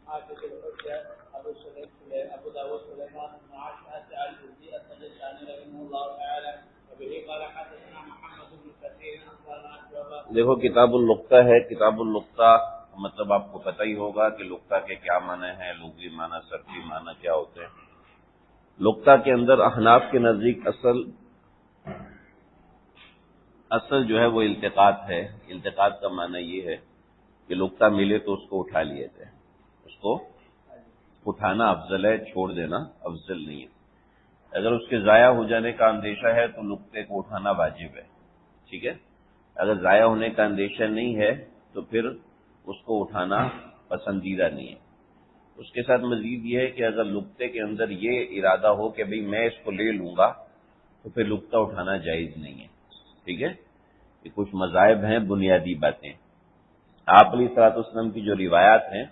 حافظ الحجة أبو داود سليمان بن عاشعة الجزي السجستاني رحمه الله تعالى وبه قال حدثنا محمد بن كثير أخبرنا شعبة. دیکھو کتاب اللقطہ ہے. کتاب اللقطہ مطلب آپ کو پتہ ہی ہوگا کہ لقطہ کے کیا معنی ہیں، لغوی معنی، صرفی معنی کیا ہوتے ہیں. لقطہ کے اندر احناف کے نزدیک اصل جو ہے وہ التقاط ہے. التقاط کا معنی یہ ہے کہ لقطہ ملے تو اس کو اٹھا لیے تھے. اس کو اٹھانا افضل ہے، چھوڑ دینا افضل نہیں ہے. اگر اس کے ضائع ہو جانے کا اندیشہ ہے تو لقطے کو اٹھانا واجب ہے. ٹھیک ہے. اگر ضائع ہونے کا اندیشہ نہیں ہے تو پھر اس کو اٹھانا پسندیدہ نہیں ہے. اس کے ساتھ مزید یہ ہے کہ اگر لقطے کے اندر یہ ارادہ ہو کہ بھئی میں اس کو لے لوں گا تو پھر لقطہ اٹھانا جائز نہیں ہے. ٹھیک ہے. یہ کچھ مذاہب ہیں، بنیادی باتیں. آپ علیہ الصلوۃ والسلام کی جو روایات ہیں،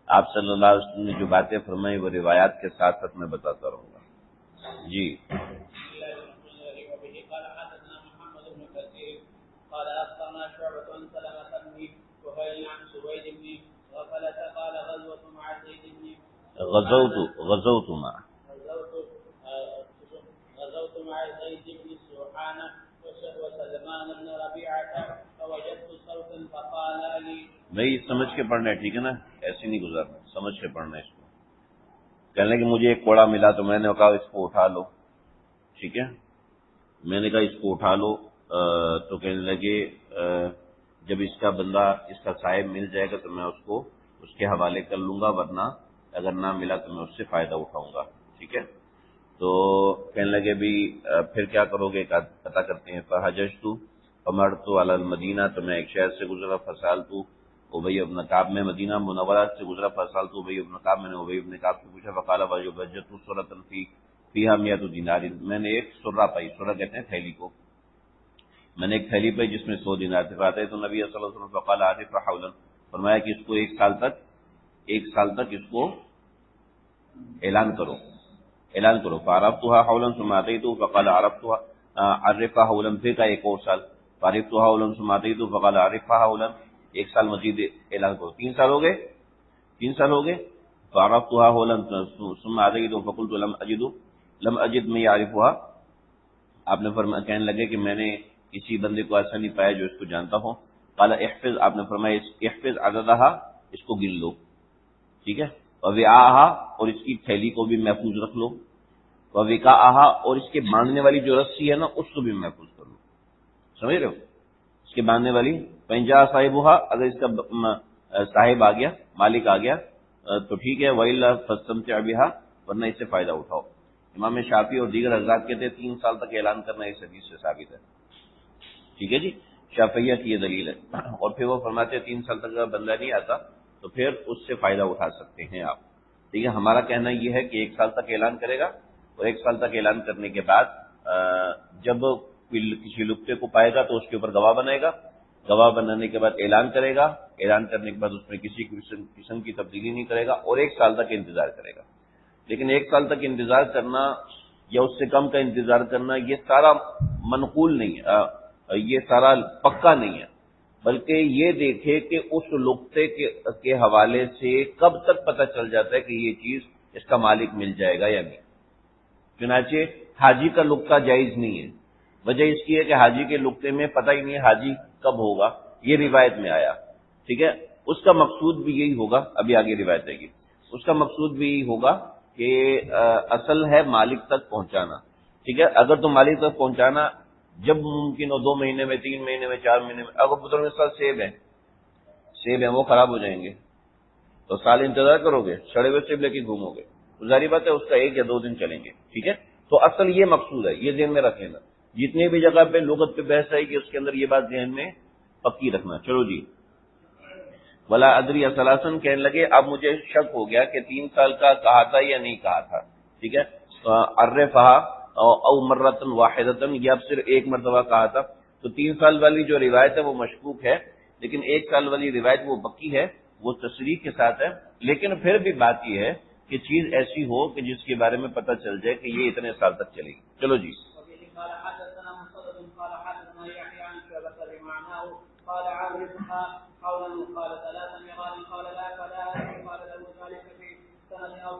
آپ صلی اللہ علیہ وسلم نے جو باتیں فرمائی وہ روایات کے ساتھ ساتھ میں بتاتا رہوں گا. جی. قال أخبرنا شعبة عن سلمة بن كهيل عن سويد بن غفلة قال غزوت مع زيد بن غزوت مع زيد بن سوحانة وسلمان بن ربيعة فوجدت صوتا فقال لي. بھائی سمجھ کے پڑھنا ہے، ٹھیک ہے نا، ایسے نہیں گزارنا، سمجھ کے پڑھنا ہے. اس کو کہنے کہ مجھے ایک کوڑا ملا تو میں نے کہا اس کو اٹھا لو. ٹھیک ہے. میں نے کہا اس کو اٹھا لو تو کہنے لگے جب اس کا بندہ، اس کا صاحب مل جائے گا تو میں اس کو اس کے حوالے کر لوں گا، ورنہ اگر نہ ملا تو میں اس سے فائدہ اٹھاؤں گا. ٹھیک ہے. تو کہنے لگے بھی پھر کیا کرو گے، پتہ کرتے ہیں. فحججت فمرت علی المدینہ، تو میں ایک شہر سے گزرا. فسالت ابی بن کعب، میں مدینہ منورہ سے گزرا. فسالت ابی بن کعب، میں نے ابی بن کعب سے پوچھا. فقال وجدت سرۃ فیہا 100 دینار، میں نے ایک سرہ پائی. سرہ کہتے ہیں تھیلی کو. میں نے ایک تھیلی پائی جس میں 100 دینار تھے. فاتح تو نبی صلی اللہ علیہ وسلم فقال عارف حولا، فرمایا کہ اس کو ایک سال تک اس کو اعلان کرو. فعرفتها حولا ثم اتيت فقال عرفها حولا، پھر کا ایک اور سال. فعرفتها حولا ثم اتيت فقال عرفها حولا، ایک سال مزید اعلان کرو. 3 سال ہو گئے. فعرفتها حولا ثم اتيت فقلت لم اجد من يعرفها، آپ نے فرمایا، کہنے لگے کہ میں نے کسی بندے کو ایسا نہیں پایا جو اس کو جانتا ہو. قال احفظ، آپ نے فرمایا احفظ عددها، اس کو گن لو. ٹھیک ہے. ووعاءها، اور اس کی تھیلی کو بھی محفوظ رکھ لو. ووقاءها، اور اس کے باندھنے والی جو رسی ہے نا اس کو بھی محفوظ کر لو. سمجھ رہے ہو؟ اس کے باندھنے والی. فإن جاء صاحبها، اگر اس کا صاحب آ گیا، مالک آ گیا تو ٹھیک ہے. وإلا فاستمتع بها، ورنہ اس سے فائدہ اٹھاؤ. امام شافعی اور دیگر حضرات کہتے ہیں 3 سال تک اعلان کرنا اس حدیث سے ثابت ہے. ٹھیک ہے جی. شافعیہ کی یہ دلیل ہے. اور پھر وہ فرماتے ہیں 3 سال تک اگر بندہ نہیں آتا تو پھر اس سے فائدہ اٹھا سکتے ہیں آپ. ٹھیک ہے. ہمارا کہنا یہ ہے کہ 1 سال تک اعلان کرے گا، اور 1 سال تک اعلان کرنے کے بعد جب کسی لقطے کو پائے گا تو اس کے اوپر گواہ بنائے گا. گواہ بنانے کے بعد اعلان کرے گا. اعلان کرنے کے بعد اس میں کسی قسم کی تبدیلی نہیں کرے گا، اور 1 سال تک انتظار کرے گا. لیکن 1 سال تک انتظار کرنا یا اس سے کم کا انتظار کرنا یہ سارا منقول نہیں ہے، یہ سارا پکا نہیں ہے، بلکہ یہ دیکھے کہ اس لقطے کے حوالے سے کب تک پتہ چل جاتا ہے کہ یہ چیز اس کا مالک مل جائے گا یا نہیں. چنانچہ حاجی کا لقطہ جائز نہیں ہے. وجہ اس کی ہے کہ حاجی کے لقطے میں پتہ ہی نہیں ہے حاجی کب ہوگا، یہ روایت میں آیا. ٹھیک ہے. اس کا مقصود بھی یہی ہوگا، ابھی آگے روایت آئے گی. اس کا مقصود بھی یہی ہوگا کہ اصل ہے مالک تک پہنچانا. ٹھیک ہے. اگر تو مالک تک پہنچانا جب ممکن ہو، 2 مہینے میں، 3 مہینے میں، 4 مہینے میں. اگر پتر میں سال سیب ہیں وہ خراب ہو جائیں گے تو سال انتظار کرو گے، سڑے ہوئے سیب لے کے گھومو گے، تو ظاہری بات ہے اس کا 1 یا 2 دن چلیں گے. ٹھیک ہے. تو اصل یہ مقصود ہے، یہ ذہن میں رکھ لینا. جتنی بھی جگہ پہ لغت پہ بحث آئے گی اس کے اندر یہ بات ذہن میں پکی رکھنا. چلو جی. ولا ادری ثلاثن، کہنے لگے اب مجھے شک ہو گیا کہ 3 سال کا کہا تھا یا نہیں کہا تھا. ٹھیک ہے. عرفہا او مرتن واحدتن، یہ اب صرف 1 مرتبہ کہا تھا. تو 3 سال والی جو روایت ہے وہ مشکوک ہے، لیکن 1 سال والی روایت وہ پکی ہے، وہ تصریح کے ساتھ ہے. لیکن پھر بھی بات یہ ہے کہ چیز ایسی ہو کہ جس کے بارے میں پتہ چل جائے کہ یہ اتنے سال تک چلے گی. چلو جی. قال عرفها قولا قال 3 مرات قال لا فلا قال له ذلك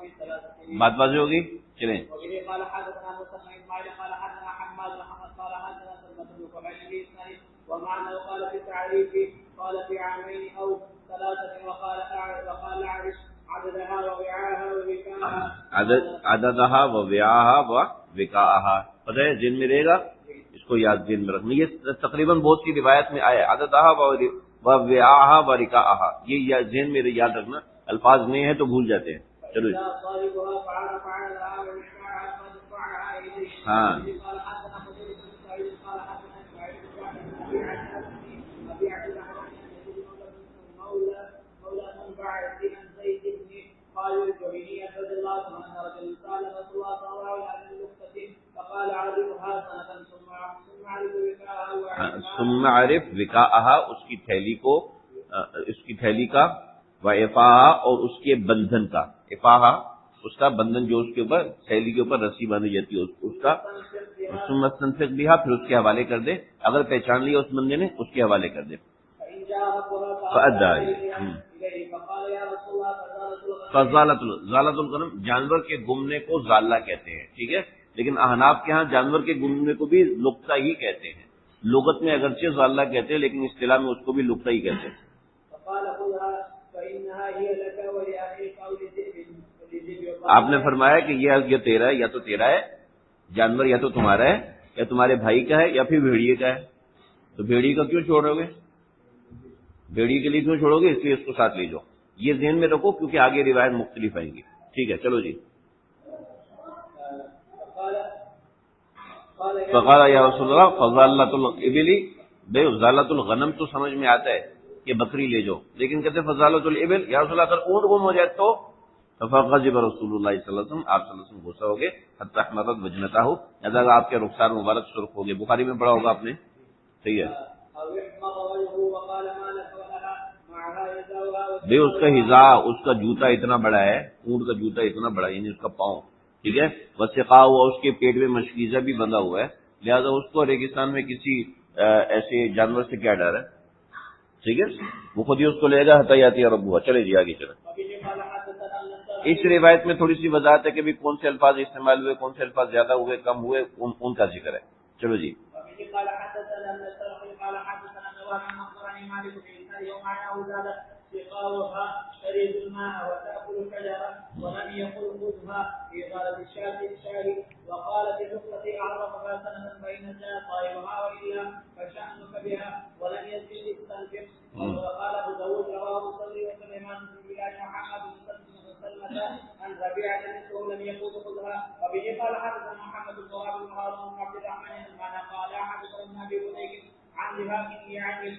في ثلاثة. بات واضح ہوگی؟ چلیں. وبه قال حدثنا موسى بن اسماعيل قال حدثنا حماد بن محمد قال حدثنا سلمة بن كهيل بن اسماعيل ومعنى قال في التعريف قال في عامين او ثلاثة وقال اعرش عددها ووعاها ووكاءها. عددها ووعاها ووكاءها پتہ ہے ذہن میں رہے گا، اس کو یاد ذہن میں رکھنا. یہ تقریباً بہت سی روایت میں آیا عددها ووعاها ووكاءها، یہ ذہن میں یاد رکھنا، الفاظ نئے ہیں تو بھول جاتے ہیں. چلو جی. ہاں ثم عرف وکاءها، اس کی تھیلی کو، اس کی تھیلی کا، وعفاها اور اس کے بندھن کا، افاہا اس کا بندھن جو اس کے اوپر تھیلی کے اوپر رسی باندھی جاتی ہے اس کا، ثم استنفق بها پھر اس کے حوالے کر دے، اگر پہچان لیا اس بندے نے اس کے حوالے کر دے. فضالۃ الغنم، جانور کے گمنے کو ضالہ کہتے ہیں، ٹھیک ہے، لیکن احناف کے ہاں جانور کے گمنے کو بھی لقطہ ہی کہتے ہیں. لغت میں اگرچہ ضالہ کہتے ہیں لیکن اصطلاح میں اس کو بھی لقطہ ہی کہتے ہیں. آپ نے فرمایا کہ یہ تیرا ہے، یا تو تیرا ہے جانور، یا تو تمہارا ہے، یا تمہارے بھائی کا ہے، یا پھر بھیڑیے کا ہے. تو بھیڑیے کا کیوں چھوڑو گے؟ بھیڑیے کے لیے کیوں چھوڑو گے؟ اس لیے اس کو ساتھ لے جاؤ. یہ ذہن میں رکھو کیونکہ آگے روایت مختلف آئیں گی. ٹھیک ہے چلو جی. فقال یا رسول اللہ فضالۃ الابل، بے ضالۃ الغنم تو سمجھ میں آتا ہے کہ بکری لے جاؤ، لیکن کہتے فضالۃ الابل، یا رسول اللہ اگر اونٹ گم ہو جائے تو؟ فغضب رسول اللہ صلی اللہ علیہ وسلم، آپ صلی اللہ علیہ وسلم غصہ ہو گئے، حتی احمرت وجنتہ، یہاں آپ کے رخسار مبارک سرخ ہو گئے. بخاری میں پڑھا ہوگا آپ نے، صحیح ہے. بے اس کا حذا، اس کا جوتا اتنا بڑا ہے، اونٹ کا جوتا اتنا بڑا ہے، یعنی اس کا پاؤں، ٹھیک ہے. وسقا ہوا، اس کے پیٹ میں مشکیزہ بھی بندھا ہوا ہے، لہذا اس کو ریگستان میں کسی ایسے جانور سے کیا ڈر ہے، ٹھیک ہے، وہ خود ہی اس کو لے گا حتی یاتی ربہ. چلے جی آگے چلیں. اس روایت میں تھوڑی سی وضاحت ہے کہ بھی کون سے الفاظ استعمال ہوئے، کون سے الفاظ زیادہ ہوئے کم ہوئے، ان کا ذکر ہے. چلو جی. ولم يقل خذها في غالب الشاة وقال في نقطة أعرفها سنة فإن جاء طائرها وإلا فشأنك بها ولم يزل يستنفق. وقال أبو داود رواه الصدري وسليمان بن بلال محمد بن سلمة عن ربيعة مثله لم يقل خذها. وبه قال حدثنا محمد بن وهب بن هارون بن عبد الرحمن المعنى قال حدثنا ابن أبي بديك عن لهاك يعني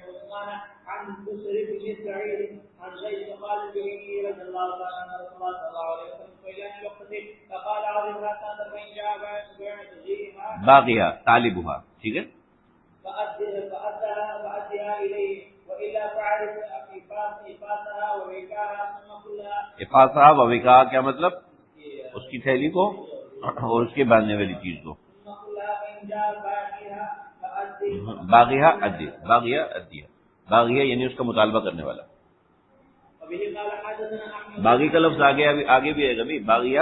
عثمان عن بسر بن سعيد عن زيد قال الجهني رضي الله عنه ان رسول الله صلى الله عليه وسلم قيل وقته فقال عظمها سنة فإن جاء بيعتها باقيها طالبها، ٹھیک ہے. فأدها إليه وإلا فعرف إفاسها ووكاها ثم كلها. افاسا و وکا کیا مطلب؟ اس کی تھیلی کو اور اس کے باندھنے والی چیز کو. باغیہ ادی، باغیہ ادیہ، باغیہ یعنی اس کا مطالبہ کرنے والا. باغی کا لفظ آگے بھی ہے کبھی، باغیہ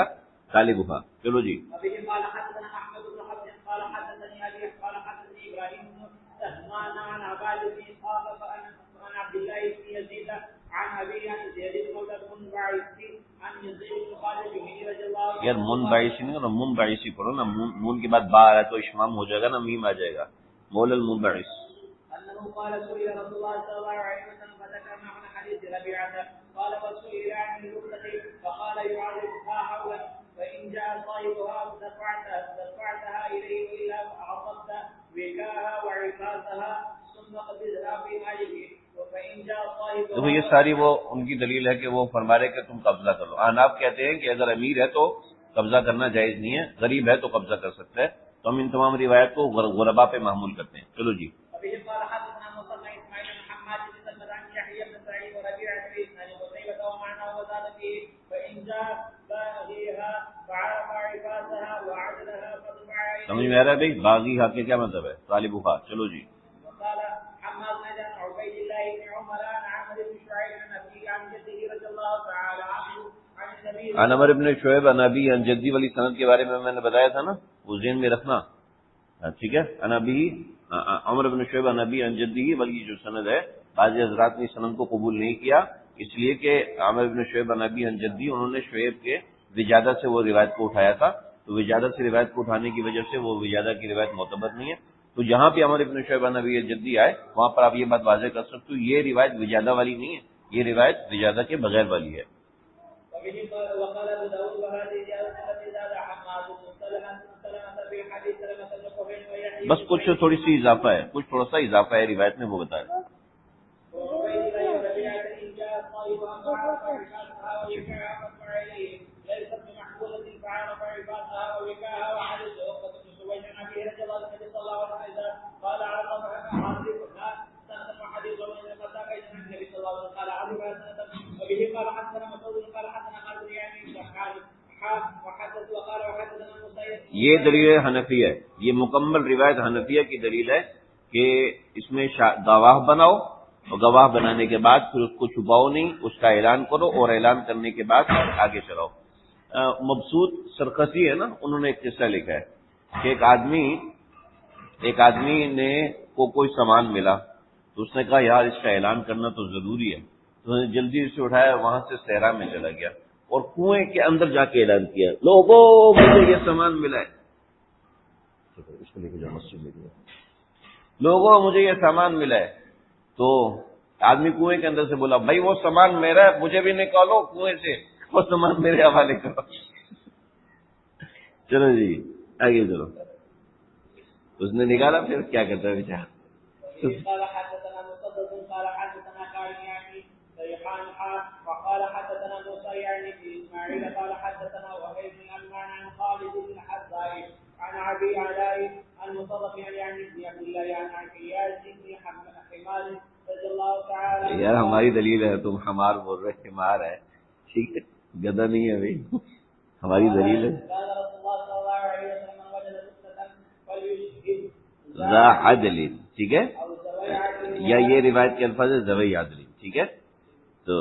طالبها. چلو جی. یار منبعثی نہیں، منبعثی پڑھو نا، مون کے بعد با آیا تو اشمام ہو جائے گا نا، میم آ جائے گا. مولا المنبعث. قال سئل رسول الله صلى الله عليه وسلم فذكرنا عن حديث ربيعة قال وسئل عن اللقطة فقال يعرفها حولا فإن جاء صاحبها دفعتها إليه وإلا أعطت وكاها وعفاسها ثم قبضها في ماله فإن جاء صاحبها. تو یہ ساری وہ ان کی دلیل ہے کہ وہ فرما رہے کہ تم قبضہ کرو. احناف کہتے ہیں کہ اگر امیر ہے تو قبضہ کرنا جائز نہیں ہے، غریب ہے تو قبضہ کر سکتا ہے. تو ہم ان تمام روایت کو غربا پہ محمول کرتے ہیں. چلو جی. قال حدثنا مصنع اسماعيل بن حماد بن سلمة عن يحيى بن سعيد وربيعة بن اسماعيل وقتيبة ومعناه وزاد فيه فإن جاء باغيها فعرف عفاسها وعدلها فدفعها. سمجھ میں آ رہا ہے بھائی باغی ہا کے کیا مطلب ہے؟ طالبها. چلو جی. وقال حماد بن عبيد الله بن عمر عن عمرو بن شعيب عن أبيه عن جده رضي الله تعالى عنه عن النبي عن عمر بن شعیب عن ابی عن جدی والی سند کے بارے میں نے بتایا تھا نا، وہ ذہن میں رکھنا، ٹھیک ہے. عن ابی عمر بن شعیب عن ابی عن جدی والی جو سند ہے، بعض حضرات نے اس سند کو قبول نہیں کیا، اس لیے کہ عمر بن شعیب عن ابی عن جدی انہوں نے شعیب کے وجادہ سے وہ روایت کو اٹھایا تھا، تو وجادہ سے روایت کو اٹھانے کی وجہ سے وہ وجادہ کی روایت معتبر نہیں ہے. تو جہاں پہ عمر بن شعیب عن ابی جدی آئے وہاں پر آپ یہ بات واضح کر سکتے ہو یہ روایت وجادہ والی نہیں ہے، یہ روایت وجادہ کے بغیر والی ہے. بس کچھ تھوڑی سی اضافہ ہے، کچھ تھوڑا سا اضافہ ہے روایت میں، وہ بتایا. یہ دلیل حنفی ہے، یہ مکمل روایت حنفیہ کی دلیل ہے کہ اس میں گواہ بناؤ اور گواہ بنانے کے بعد پھر اس کو چھپاؤ نہیں، اس کا اعلان کرو اور اعلان کرنے کے بعد آگے چلاؤ. مبسوط سرخسی ہے نا، انہوں نے ایک قصہ لکھا ہے کہ ایک آدمی نے کوئی سامان ملا تو اس نے کہا یار اس کا اعلان کرنا تو ضروری ہے، تو نے جلدی سے اٹھایا، وہاں سے صحرا میں چلا گیا اور کنویں کے اندر جا کے اعلان کیا، لوگوں مجھے یہ سامان ملا ہے، اس کو لے کے جاؤ مسجد لے کے جاؤ، لوگوں مجھے یہ سامان ملا ہے. تو آدمی کنویں کے اندر سے بولا بھائی وہ سامان میرا ہے، مجھے بھی نکالو کنویں سے، وہ سامان میرے حوالے کرو. چلو جی آگے چلو. اس نے نکالا، پھر کیا کرتا ہے بیچارہ. قال حدثنا مسدد قال حدثنا خالد يعني سيحان وقال حدثنا موسى يعني في اسماعيل قال حدثنا وهيب بن عمران عن خالد بن حذاء عن ابي علاء عن مصرف يعني ابن عبد الله عن عياش بن حمار رضي الله تعالى. یار ہماری دلیل ہے، تم حمار بول رہے، حمار ہے، ٹھیک ہے، گدھا نہیں ہے بھائی، ہماری دلیل ہے. ذا عدل، ٹھیک ہے، یا یہ روایت کے الفاظ ہے ذوی عدل، ٹھیک ہے. تو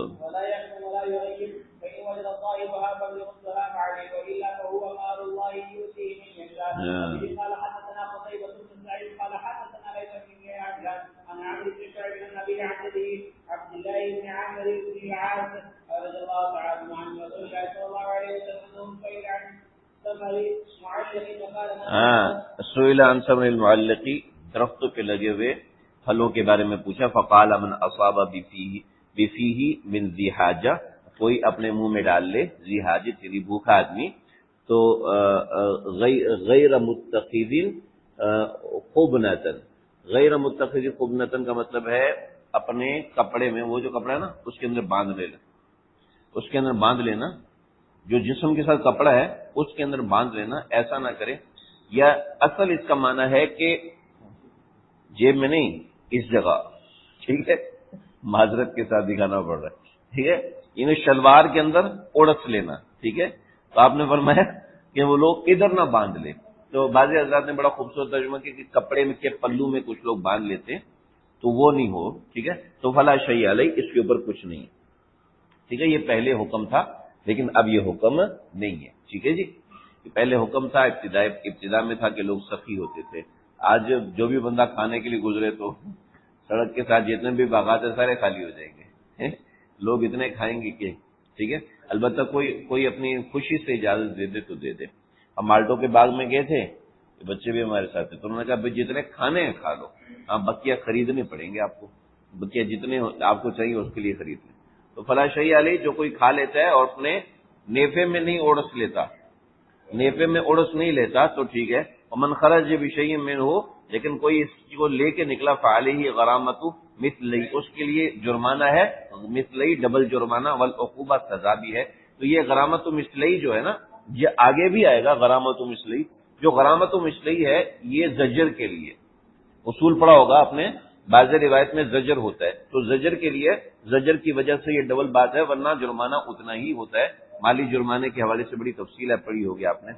سئل عن ثمر المعلق، درختوں پہ لگے ہوئے پھلوں کے بارے میں پوچھا. فقال من اصاب بفیہ من ذی حاجہ، کوئی اپنے منہ میں ڈال لے، ذی حاجت یعنی بھوکا آدمی، تو غیر متخذ خبنۃ، غیر متخذ خبنۃ کا مطلب ہے اپنے کپڑے میں، وہ جو کپڑا ہے نا اس کے اندر باندھ لینا، اس کے اندر باندھ لینا، جو جسم کے ساتھ کپڑا ہے اس کے اندر باندھ لینا، ایسا نہ کرے. یا اصل اس کا معنی ہے کہ جیب میں نہیں، اس جگہ، ٹھیک ہے، معذرت کے ساتھ دکھانا پڑ رہا ہے، ٹھیک ہے، انہیں شلوار کے اندر اوڑس لینا، ٹھیک ہے. تو آپ نے فرمایا کہ وہ لوگ ادھر نہ باندھ لیں. تو بعض حضرات نے بڑا خوبصورت ترجمہ کیا کہ کپڑے میں کے پلو میں کچھ لوگ باندھ لیتے ہیں تو وہ نہیں ہو، ٹھیک ہے. تو فلا شیء علیہ، اس کے اوپر کچھ نہیں ہے، ٹھیک ہے. یہ پہلے حکم تھا لیکن اب یہ حکم نہیں ہے، ٹھیک ہے جی. پہلے حکم تھا، ابتدا میں تھا کہ لوگ سخی ہوتے تھے. آج جو بھی بندہ کھانے کے لیے گزرے تو سڑک کے ساتھ جتنے بھی باغات ہیں سارے خالی ہو جائیں گے، لوگ اتنے کھائیں گے کہ، ٹھیک ہے. البتہ کوئی اپنی خوشی سے اجازت دے دے تو دے دے. ہم مالٹو کے باغ میں گئے تھے، بچے بھی ہمارے ساتھ تھے، تو انہوں نے کہا بھائی جتنے کھانے ہیں کھا لو، ہاں بکیاں خریدنے پڑیں گے آپ کو، بکیاں جتنے آپ کو چاہیے اس کے لیے خرید لیں. تو فلا شیء علیہ، جو کوئی کھا لیتا ہے اور اپنے نیفے میں نہیں اوڑس لیتا، نیفے میں اوڑس نہیں لیتا تو ٹھیک ہے. ومن خرج بشیء منہ، لیکن کوئی اس کو لے کے نکلا فعلیہ غرامۃ مثلی، اس کے لیے جرمانہ ہے مثلی، ڈبل جرمانہ، والعقوبہ سزا بھی ہے. تو یہ غرامۃ مثلی جو ہے نا، یہ آگے بھی آئے گا. غرامۃ مثلی، جو غرامۃ مثلی ہے یہ زجر کے لیے، اصول پڑا ہوگا آپ نے، بعض روایت میں زجر ہوتا ہے، تو زجر کے لیے، زجر کی وجہ سے یہ ڈبل بات ہے، ورنہ جرمانہ اتنا ہی ہوتا ہے. مالی جرمانے کے حوالے سے بڑی تفصیل ہے، پڑھی ہوگی آپ نے.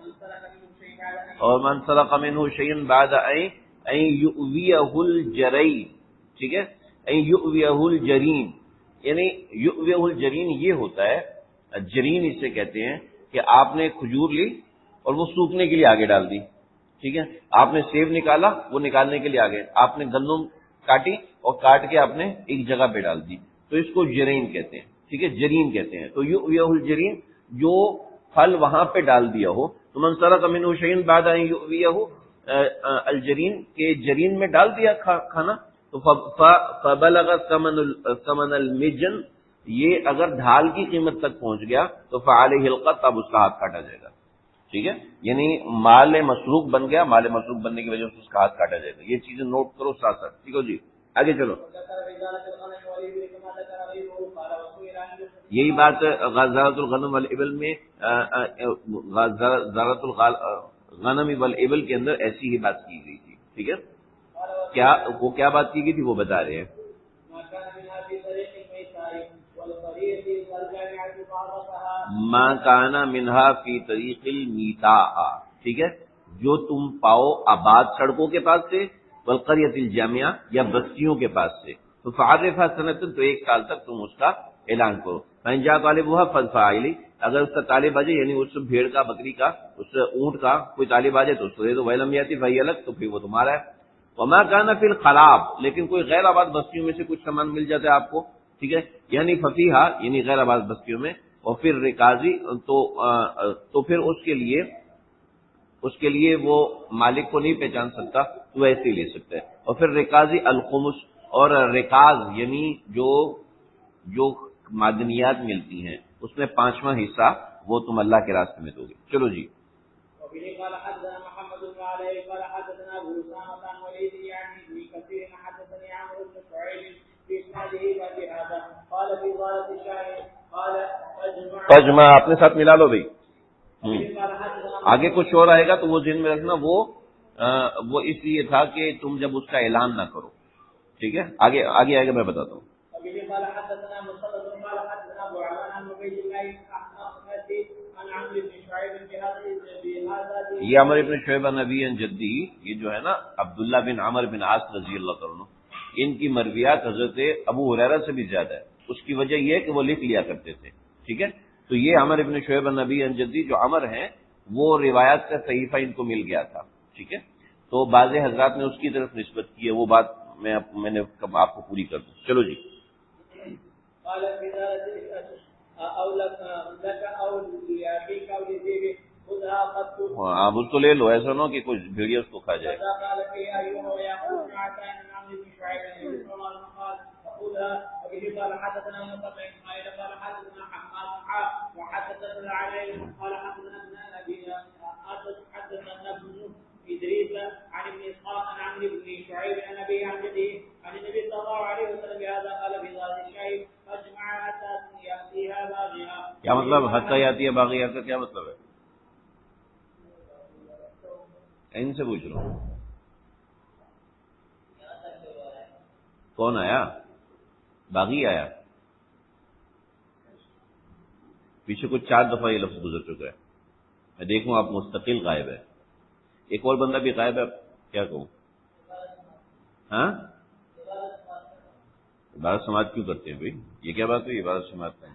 اور من سرق منہ شیئا بعد ان یؤویہ الجرین، ٹھیک ہے، ان یؤویہ الجرین، یعنی یؤویہ الجرین یہ ہوتا ہے جرین اسے کہتے ہیں کہ آپ نے کھجور لی اور وہ سوکھنے کے لیے آگے ڈال دی، ٹھیک ہے، آپ نے سیب نکالا، وہ نکالنے کے لیے آگے، آپ نے گندم کاٹی اور کاٹ کے آپ نے ایک جگہ پہ ڈال دی، تو اس کو جرین کہتے ہیں، ٹھیک ہے، جرین کہتے ہیں۔ تو یہ الجرین جو پھل وہاں پہ ڈال دیا ہو، تو من سرق منہ شیء بعد ان یؤویہ الجرین کے جرین میں ڈال دیا کھانا، تو فبلغ ثمن المجن، یہ اگر ڈھال کی قیمت تک پہنچ گیا تو فعلیہ القط، اب اس کا ہاتھ کاٹا جائے گا، ٹھیک ہے، یعنی مال مسروق بن گیا، مال مسروق بننے کی وجہ سے اس کا ہاتھ کاٹا جائے گا۔ یہ چیزیں نوٹ کرو ساتھ ساتھ، ٹھیک ہے جی، آگے چلو۔ یہی بات زراعت الغنم والابل میں، زراعت الغنم والابل کے اندر ایسی ہی بات کی گئی تھی، ٹھیک ہے، کیا بات کی گئی تھی وہ بتا رہے ہیں۔ ما کان منہا فی طریق المیتاء، ٹھیک ہے، جو تم پاؤ آباد سڑکوں کے پاس سے، والقریۃ الجامعہ، یا بستیوں کے پاس سے، تو فعرفھا سنۃ، تو ایک سال تک تم اس کا اعلان کرو۔ فإن جاء طالبها فادفع الیہ، اگر اس کا طالب آ جائے، یعنی اس بھیڑ کا، بکری کا، اس اونٹ کا کوئی طالب آ جائے تو اس کو دے دو، وَإِن لَمْ يَأْتِ فَهِيَ لَكَ، تو پھر وہ تمہارا ہے۔ وما كان فی الخلاب، لیکن کوئی غیر آباد بستیوں میں سے کچھ سامان مل جاتا ہے آپ کو، ٹھیک ہے، یعنی ففیہا، یعنی غیر آباد بستیوں میں، اور پھر رکازی، تو پھر اس کے لیے وہ مالک کو نہیں پہچان سکتا تو ایسے ہی لے سکتا ہے۔ اور پھر رکازی الخمس، اور رکاز یعنی جو معدنیات ملتی ہیں اس میں 5واں حصہ وہ تم اللہ کے راستے میں دو گے۔ چلو جی۔ قال حدثنا محمد بن علي قال حدثنا ابو اسامه عن وليد يعني ابن كثير حدثني عمرو بن شعيب في اسناده بهذا قال في ضالة الشاهد قال تجمع اپنے ساتھ ملا لو بھائی، آگے کچھ اور آئے گا تو وہ ذہن میں رکھنا، وہ اس لیے تھا کہ تم جب اس کا اعلان نہ کرو، ٹھیک ہے، آگے آئے گا، میں بتاتا ہوں۔ قال حدثنا مسدد قال حدثنا ابو عوان عن عبيد الله عن عمرو بن شعيب بهذا، یہ عمر بن شعیب نبی جدی، یہ جو ہے نا عبداللہ بن عمر بن عاص رضی اللہ عنہ، ان کی مرویات حضرت ابو ہریرہ سے بھی زیادہ ہے۔ اس کی وجہ یہ ہے کہ وہ لکھ لیا کرتے تھے، ٹھیک ہے، تو یہ عمر بن شعیب نبی جدی جو عمر ہیں، وہ روایات کا صحیفہ ان کو مل گیا تھا، ٹھیک ہے، تو بعض حضرات نے اس کی طرف نسبت کی ہے، وہ بات میں نے آپ کو پوری کر دوں۔ چلو جی۔ قال في ذلك او لك او لابيك او لذيك خذها قد، آپ اس کو لے لو، ایسا نہ کہ کچھ بھیڑیا اس کو کھا جائے۔ قال في ايوه ويقول شعبان عن عمرو بن شعيب بن عمر قال فخذها، وبه قال حدثنا مصطفى اسماعيل قال حدثنا حماد وحدثنا علي قال حدثنا ابن ابي حدثنا ابن ادريس عن ابن اسحاق عن عمرو بن شعيب عن ابي عن جده عن النبي صلى الله عليه وسلم بهذا قال في ذات الشيء فاجمع حتى ياتيها باغيها۔ کیا مطلب حتى یاتی ہے باغیہ کا کیا مطلب ہے؟ ان سے پوچھ لو کون آیا؟ باغی آیا؟ پیچھے کچھ 4 دفعہ یہ لفظ گزر چکا ہے، میں دیکھوں آپ مستقل غائب ہے، ایک اور بندہ بھی غائب ہے، کیا کہوں؟ ہاں، عبادت سماعت کیوں کرتے ہیں بھائی؟ یہ کیا بات ہوئی عبادت سماعت کا؟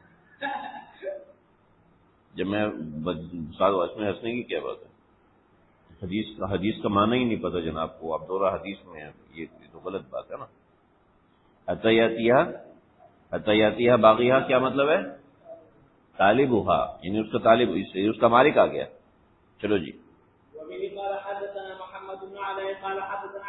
جب میں اس میں ہنسنے کی کیا بات ہے؟ حدیث کا معنی ہی نہیں پتہ جناب کو، آپ دورہ حدیث میں ہیں، یہ تو غلط بات ہے نا۔ حتیاتیہ باغیہ کیا مطلب ہے؟ طالبھا، یعنی اس کا طالب، اس کا مالک آ گیا۔ چلو جی۔ قال حدثنا محمد بن علي قال حدثنا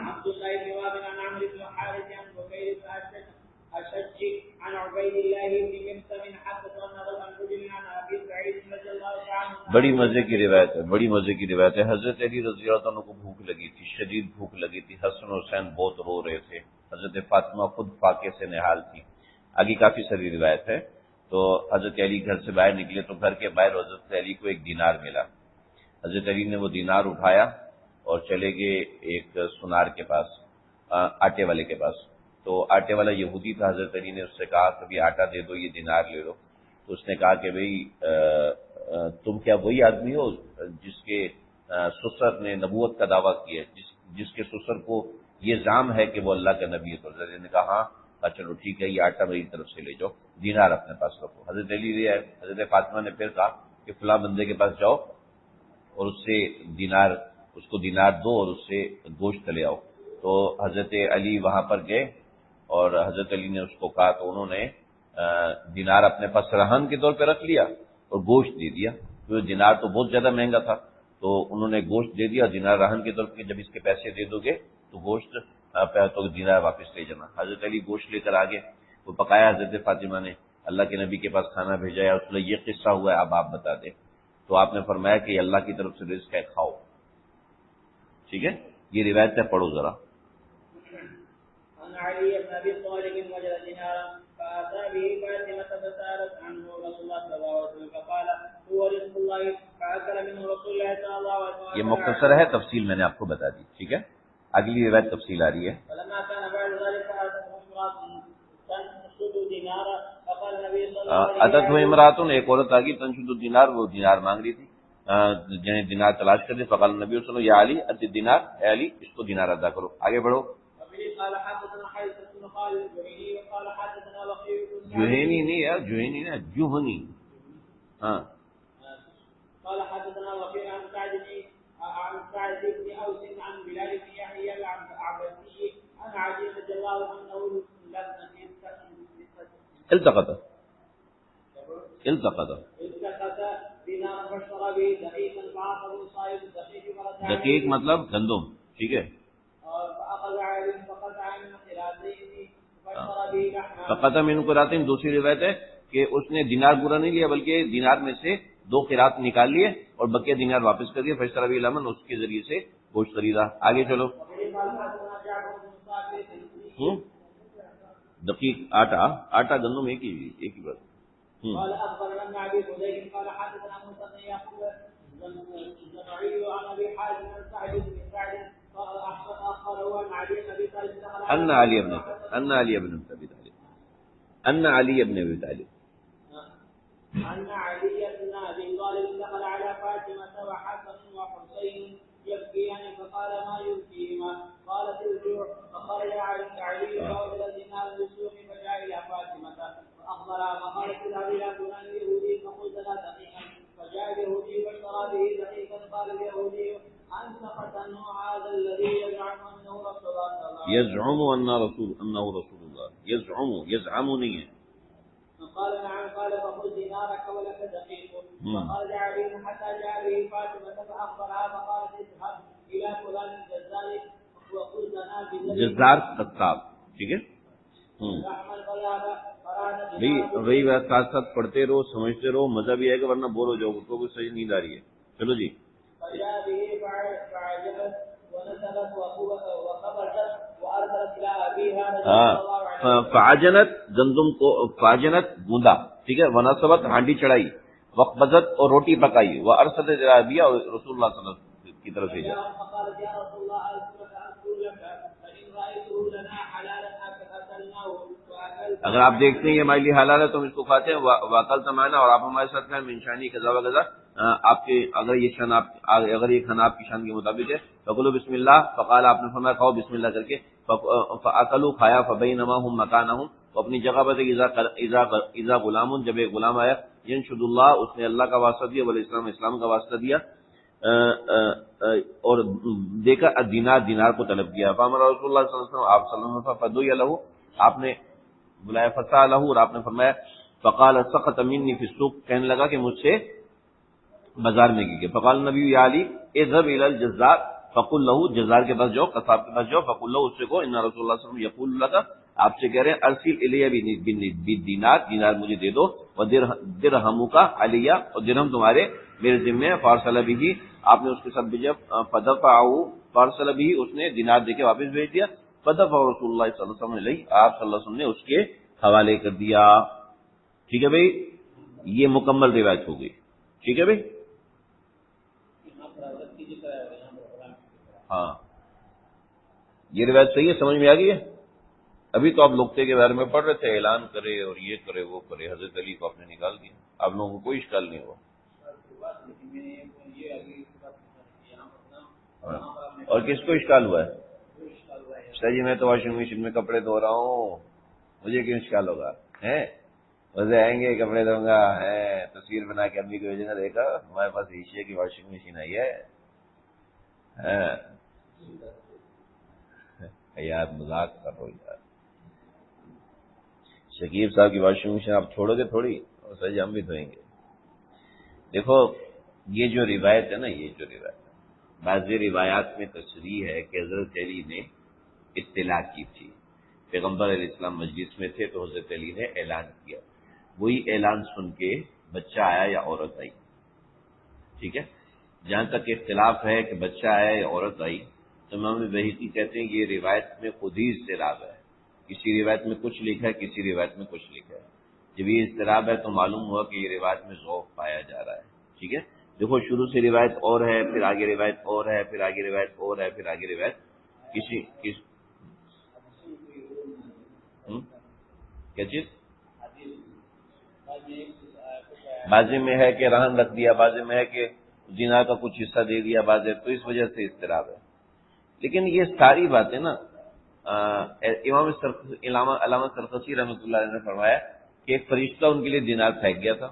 عبد الله بن وهب عن عمرو بن الحارث عن بكير بن اشج عن عبيد الله بن مسلم حدثنا عن رجل عن ابي سعيد رضي الله عنه۔ بڑی مزے کی روایت ہے، بڑی مزے کی روایت ہے۔ حضرت علی رضی اللہ عنہ کو بھوک لگی تھی، شدید بھوک لگی تھی، حسن و حسین بہت رو رہے تھے، حضرت فاطمہ خود فاقے سے نہال تھی، آگے کافی ساری روایت ہے۔ تو حضرت علی گھر سے باہر نکلے تو گھر کے باہر حضرت علی کو ایک دینار ملا، حضرت علی نے وہ دینار اٹھایا اور چلے گئے ایک سنار کے پاس، آٹے والے کے پاس، تو آٹے والا یہودی تھا، حضرت علی نے اس سے کہا کبھی آٹا دے دو، یہ دینار لے لو، تو اس نے کہا کہ بھئی تم کیا وہی آدمی ہو جس کے سسر نے نبوت کا دعویٰ کیا، جس کے سسر کو یہ زعم ہے کہ وہ اللہ کا نبی ہے؟ تو حضرت نے کہا ہاں، چلو ٹھیک ہے، یہ آٹا میری طرف سے لے جاؤ، دینار اپنے پاس رکھو. حضرت علی نے حضرت فاطمہ نے پھر کہا کہ فلاں بندے کے پاس جاؤ اور اس کو دینار دو اور اس سے گوشت لے آؤ. تو حضرت علی وہاں پر گئے اور حضرت علی نے اس کو کہا تو انہوں نے دینار اپنے پاس رہن کے طور پہ رکھ لیا اور گوشت دے دیا. کیونکہ دینار تو بہت زیادہ مہنگا تھا تو انہوں نے گوشت دے دیا. دینار رہن کے طور پہ جب اس کے پیسے دے دو گے تو گوشت تو دینار واپس لے جانا. حضرت علی گوشت لے کر آگے وہ پکایا. حضرت فاطمہ نے اللہ کے نبی کے پاس کھانا بھیجا ہے. اس میں یہ قصہ ہوا ہے, اب آپ بتا دیں. تو آپ نے فرمایا کہ اللہ کی طرف سے رزق ہے, کھاؤ. ٹھیک ہے, یہ روایت ہے, پڑھو ذرا. علي بن ابي طالب وجد دينارا فاتى به فاطمه فسالت عنه رسول الله صلى الله عليه وسلم فقال هو رزق الله فاكل منه رسول الله صلى الله عليه وسلم. یہ مختصر ہے, تفصیل میں نے آپ کو بتا دی. ٹھیک ہے, اگلی روایت تفصیل آ رہی ہے. فلما كان بعد ذلك تنشد دينارا فقال النبي صلى الله عليه وسلم عدد ہوئے امراتن, ایک عورت آگی تنشد الدینار, وہ دینار مانگ رہی تھی, جنہیں دینار تلاش کر دی. فقال النبی صلی اللہ علیہ وسلم یا علی ادی الدینار, اے علی اس کو دینار ادا کرو. آگے بڑھو. قال حدثنا حيث بن خالد الجهني وقال حدثنا وقيع جوہینی نہیں ہے, جوہینی نا, جوہنی. ہاں, قال حدثنا وقيع عن سعد بن اوس عن بلال بن يحيى العباسي عن علي رضي الله عنه التقط دينار فاشترى به دقيقا فعقد صاحب الدقيق مرتين. دقیق مطلب گندم. ٹھیک ہے, فقط من قراتین. دوسری روایت ہے کہ اس نے دینار پورا نہیں لیا بلکہ دینار میں سے 2 قرات نکال لیے اور بقیہ دینار واپس کر دیا. فیصلہ بھی لمن, اس کے ذریعے سے گوشت خریدا. آگے چلو. دقیق آٹا گندم ایک ہی بات. قال اخبرنا ابي خديج قال حدثنا موسى بن يعقوب الزرعي عن ابي حازم عن سعد بن سعد قال اخبره عن علي بن ابي طالب ان علي بن ابي طالب ان علي بن ابي طالب دخل على فاطمه وحسن وحسين يبكيان فقال ما يبكيهما قالت الجوع فخرج علي فوجد الدينار بالسوق فجاء الى فاطمه فاخبرها فقالت اذهب الى فلان اليهودي فقلت لا دقيقا فجاء اليهودي فاشترى به دقيقا قال اليهودي انت قتلنا هذا الذي يزعم انه رسول الله يزعم نہیں ہے. قال نعم قال فخذ دينارك ولك دقيق. فقال علي حتى جاء به فاطمه فاخبرها فقالت اذهب الى فلان الجزار وقل لنا جزار قطاب. ٹھیک ہے, وہی بات ساتھ ساتھ پڑھتے رہو, سمجھتے رہو, مزہ بھی آئے گا, ورنہ بور ہو جاؤ, اس کو کوئی صحیح نیند آ رہی ہے. چلو جی. فعجنت گندم کو, فعجنت گوندا. ٹھیک ہے, ونصبت ہانڈی چڑھائی, وقبضت اور روٹی پکائی, وہ ارسلت رابیہ اور رسول اللہ صلی اللہ علیہ وسلم کی طرف بھیجا. اگر آپ دیکھتے ہیں یہ ہمارے لیے حلال ہے تو ہم اس کو کھاتے ہیں. واقل تمانا, اور آپ ہمارے ساتھ کھائیں. منشانی غذا وغذا, آپ کے اگر یہ کھانا آپ کی شان کے مطابق ہے. فقولوا بسم اللہ, فقال آپ نے فرمایا کھاؤ بسم اللہ کر کے. فاکلوا, کھایا. فبینما هم مکانہم, وہ اپنی جگہ پر تھے. اذا غلام, جب ایک غلام آیا. ینشد اللہ, اس نے اللہ کا واسطہ دیا. والاسلام, اسلام کا واسطہ دیا. اور دیکھا دینار کو طلب کیا. فامر رسول اللہ صلی اللہ علیہ وسلم, آپ صلی اللہ علیہ وسلم فدعی لہ, آپ نے بلایا. فسألہ, اور آپ نے فرمایا. فقال سقط منی فی السوق, کہنے لگا کہ مجھ سے بازار میں گئی. فقال نبی یا علی اذهب الى الجزار فقل له, جزار کے پاس جاؤ, قصاب کے پاس جاؤ. فقل له, اس سے کہو ان رسول اللہ صلی اللہ علیہ وسلم یقول لك, آپ سے کہہ رہے ہیں ارسل الی بالدینار, دینار مجھے دے دو. ودرہمک علی, اور درہم تمہارے میرے ذمہ ہے. فارسل به, آپ نے اس کے ساتھ بھیجا. فدفعه, فارسل به, اس نے دینار دے کے واپس بھیج دیا. فدفع رسول اللہ صلی اللہ علیہ وسلم علیہ, آپ صلی اللہ علیہ وسلم نے اس کے حوالے کر دیا. ٹھیک ہے بھائی, یہ مکمل روایت ہو گئی. ٹھیک ہے بھائی. ہاں, یہ روایت صحیح ہے, سمجھ میں آ گئی ہے. ابھی تو آپ نقطے کے بارے میں پڑھ رہے تھے, اعلان کرے اور یہ کرے وہ کرے. حضرت علی کو آپ نے نکال دیا, آپ لوگوں کو کوئی اشکال نہیں ہوا. اور کس کو اشکال ہوا ہے؟ جی میں تو واشنگ مشین میں کپڑے دھو رہا ہوں, مجھے کیوں اشکال ہوگا ہے؟ ویسے آئیں گے کپڑے دوں گا ہے تصویر بنا کے امی کو بھیجنا، دیکھا ہمارے پاس ایشیا کی واشنگ مشین آئی ہے یار مذاق کر رہو یار، شکیب صاحب کی واشنگ مشین آپ چھوڑو گے تھوڑی، اور سر ہم بھی دھوئیں گے۔ دیکھو یہ جو روایت ہے نا، یہ جو روایت ہے، بعض روایات میں تصریح ہے کہ حضرت علی نے اطلاع کی تھی، پیغمبر علیہ السلام مجلس میں تھے تو حضرت علی نے اعلان کیا، وہی اعلان سن کے بچہ آیا یا عورت آئی، ٹھیک ہے۔ جہاں تک اختلاف ہے کہ بچہ آیا یا عورت آئی، تو امام بہقی کہتے ہیں کہ یہ روایت میں خود ہی اضطراب ہے، کسی روایت میں کچھ لکھا ہے، کسی روایت میں کچھ لکھا ہے۔ جب یہ اضطراب ہے تو معلوم ہوا کہ یہ روایت میں ذوق پایا جا رہا ہے، ٹھیک ہے۔ دیکھو شروع سے روایت اور ہے، پھر آگے روایت اور ہے، پھر آگے روایت اور ہے، پھر آگے روایت کیا چیز بازی میں ہے کہ رہن رکھ دیا، بازی میں ہے کہ زنا کا کچھ حصہ دے دیا بازی، تو اس وجہ سے اضطراب ہے۔ لیکن یہ ساری باتیں نا علامہ سرخسی رحمۃ اللہ علیہ نے فرمایا کہ ایک فرشتہ ان کے لیے دینار پھینک گیا تھا،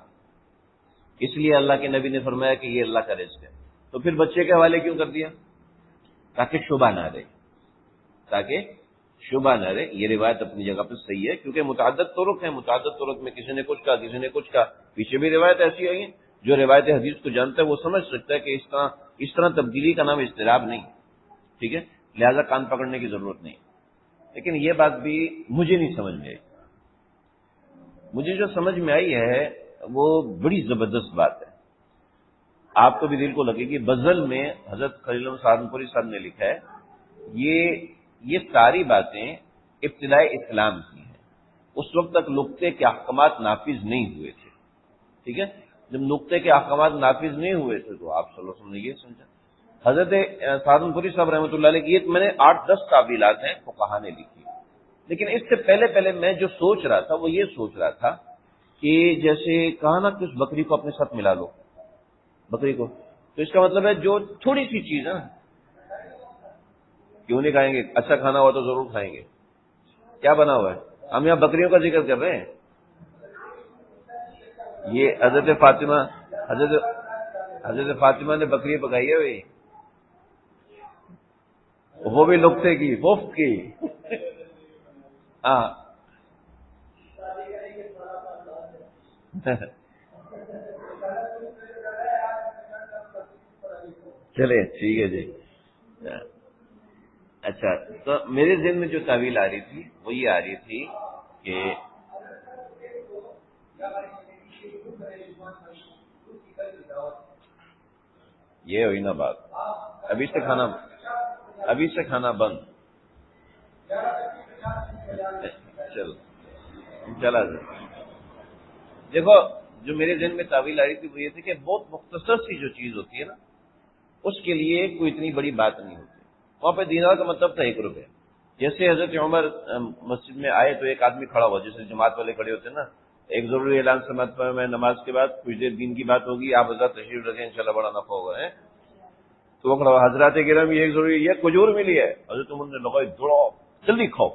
اس لیے اللہ کے نبی نے فرمایا کہ یہ اللہ کا رزق ہے، تو پھر بچے کے حوالے کیوں کر دیا؟ تاکہ شبہ نہ رہے، تاکہ شبہ نہ رہے۔ یہ روایت اپنی جگہ پہ صحیح ہے، کیونکہ متعدد طرق ہیں، متعدد طرق میں کسی نے کچھ کہا، کسی نے کچھ کہا، پیچھے بھی روایت ایسی آئی ہے۔ جو روایت حدیث کو جانتا ہے وہ سمجھ سکتا ہے کہ اس طرح تبدیلی کا نام اضطراب نہیں، ٹھیک ہے، لہذا کان پکڑنے کی ضرورت نہیں۔ لیکن یہ بات بھی مجھے نہیں سمجھ میں آئی، مجھے جو سمجھ میں آئی ہے وہ بڑی زبردست بات ہے، آپ کو بھی دل کو لگے گی۔ غزل میں حضرت خلیل سہارنپوری صاحب نے لکھا ہے، یہ ساری باتیں ابتدائے اسلام کی ہیں، اس وقت تک نقطے کے احکامات نافذ نہیں ہوئے تھے، ٹھیک ہے۔ جب نقطے کے احکامات نافذ نہیں ہوئے تھے تو آپ صلی اللہ علیہ وسلم نے یہ سمجھا۔ حضرت سہارنپوری صاحب رحمۃ اللہ علیہ کی یہ میں نے 8-10 تعبیرات ہیں فقہا نے لکھی، لیکن اس سے پہلے میں جو سوچ رہا تھا وہ یہ سوچ رہا تھا کہ جیسے کہا نا کہ اس بکری کو اپنے ساتھ ملا لو، بکری کو، تو اس کا مطلب ہے جو تھوڑی سی چیز ہے نا، کیوں نہیں کھائیں گے؟ اچھا کھانا ہوا تو ضرور کھائیں گے۔ کیا بنا ہوا ہے؟ ہم یہاں بکریوں کا ذکر کر رہے ہیں۔ یہ حضرت فاطمہ نے بکری پکائی ہے بھائی، وہ بھی لقطے کی، مفت کی، ہاں چلے ٹھیک ہے جی۔ اچھا، تو میرے ذہن میں جو تعویل آ رہی تھی وہ یہ آ رہی تھی کہ یہ ہوئی نا بات، ابھی سے کھانا بند، چلا جائے۔ دیکھو جو میرے ذہن میں تعویل آ رہی تھی وہ یہ تھی کہ بہت مختصر سی جو چیز ہوتی ہے نا، اس کے لیے کوئی اتنی بڑی بات نہیں ہوتی۔ وہاں پہ دینار کا مطلب تھا 1 روپے۔ جیسے حضرت عمر مسجد میں آئے تو ایک آدمی کھڑا ہوا، جیسے جماعت والے کھڑے ہوتے ہیں نا، ایک ضروری اعلان سماعت پر میں نماز کے بعد کچھ دیر دین کی بات ہوگی، آپ حضرات تشریف رکھیں، انشاءاللہ بڑا نفع ہوگا ہے۔ تو وہ کھڑا ہوا، حضرات گرامی یہ ایک ضروری، یہ کھجور ملی ہے۔ حضرت عمر نے لگائی دوڑو، جلدی کھاؤ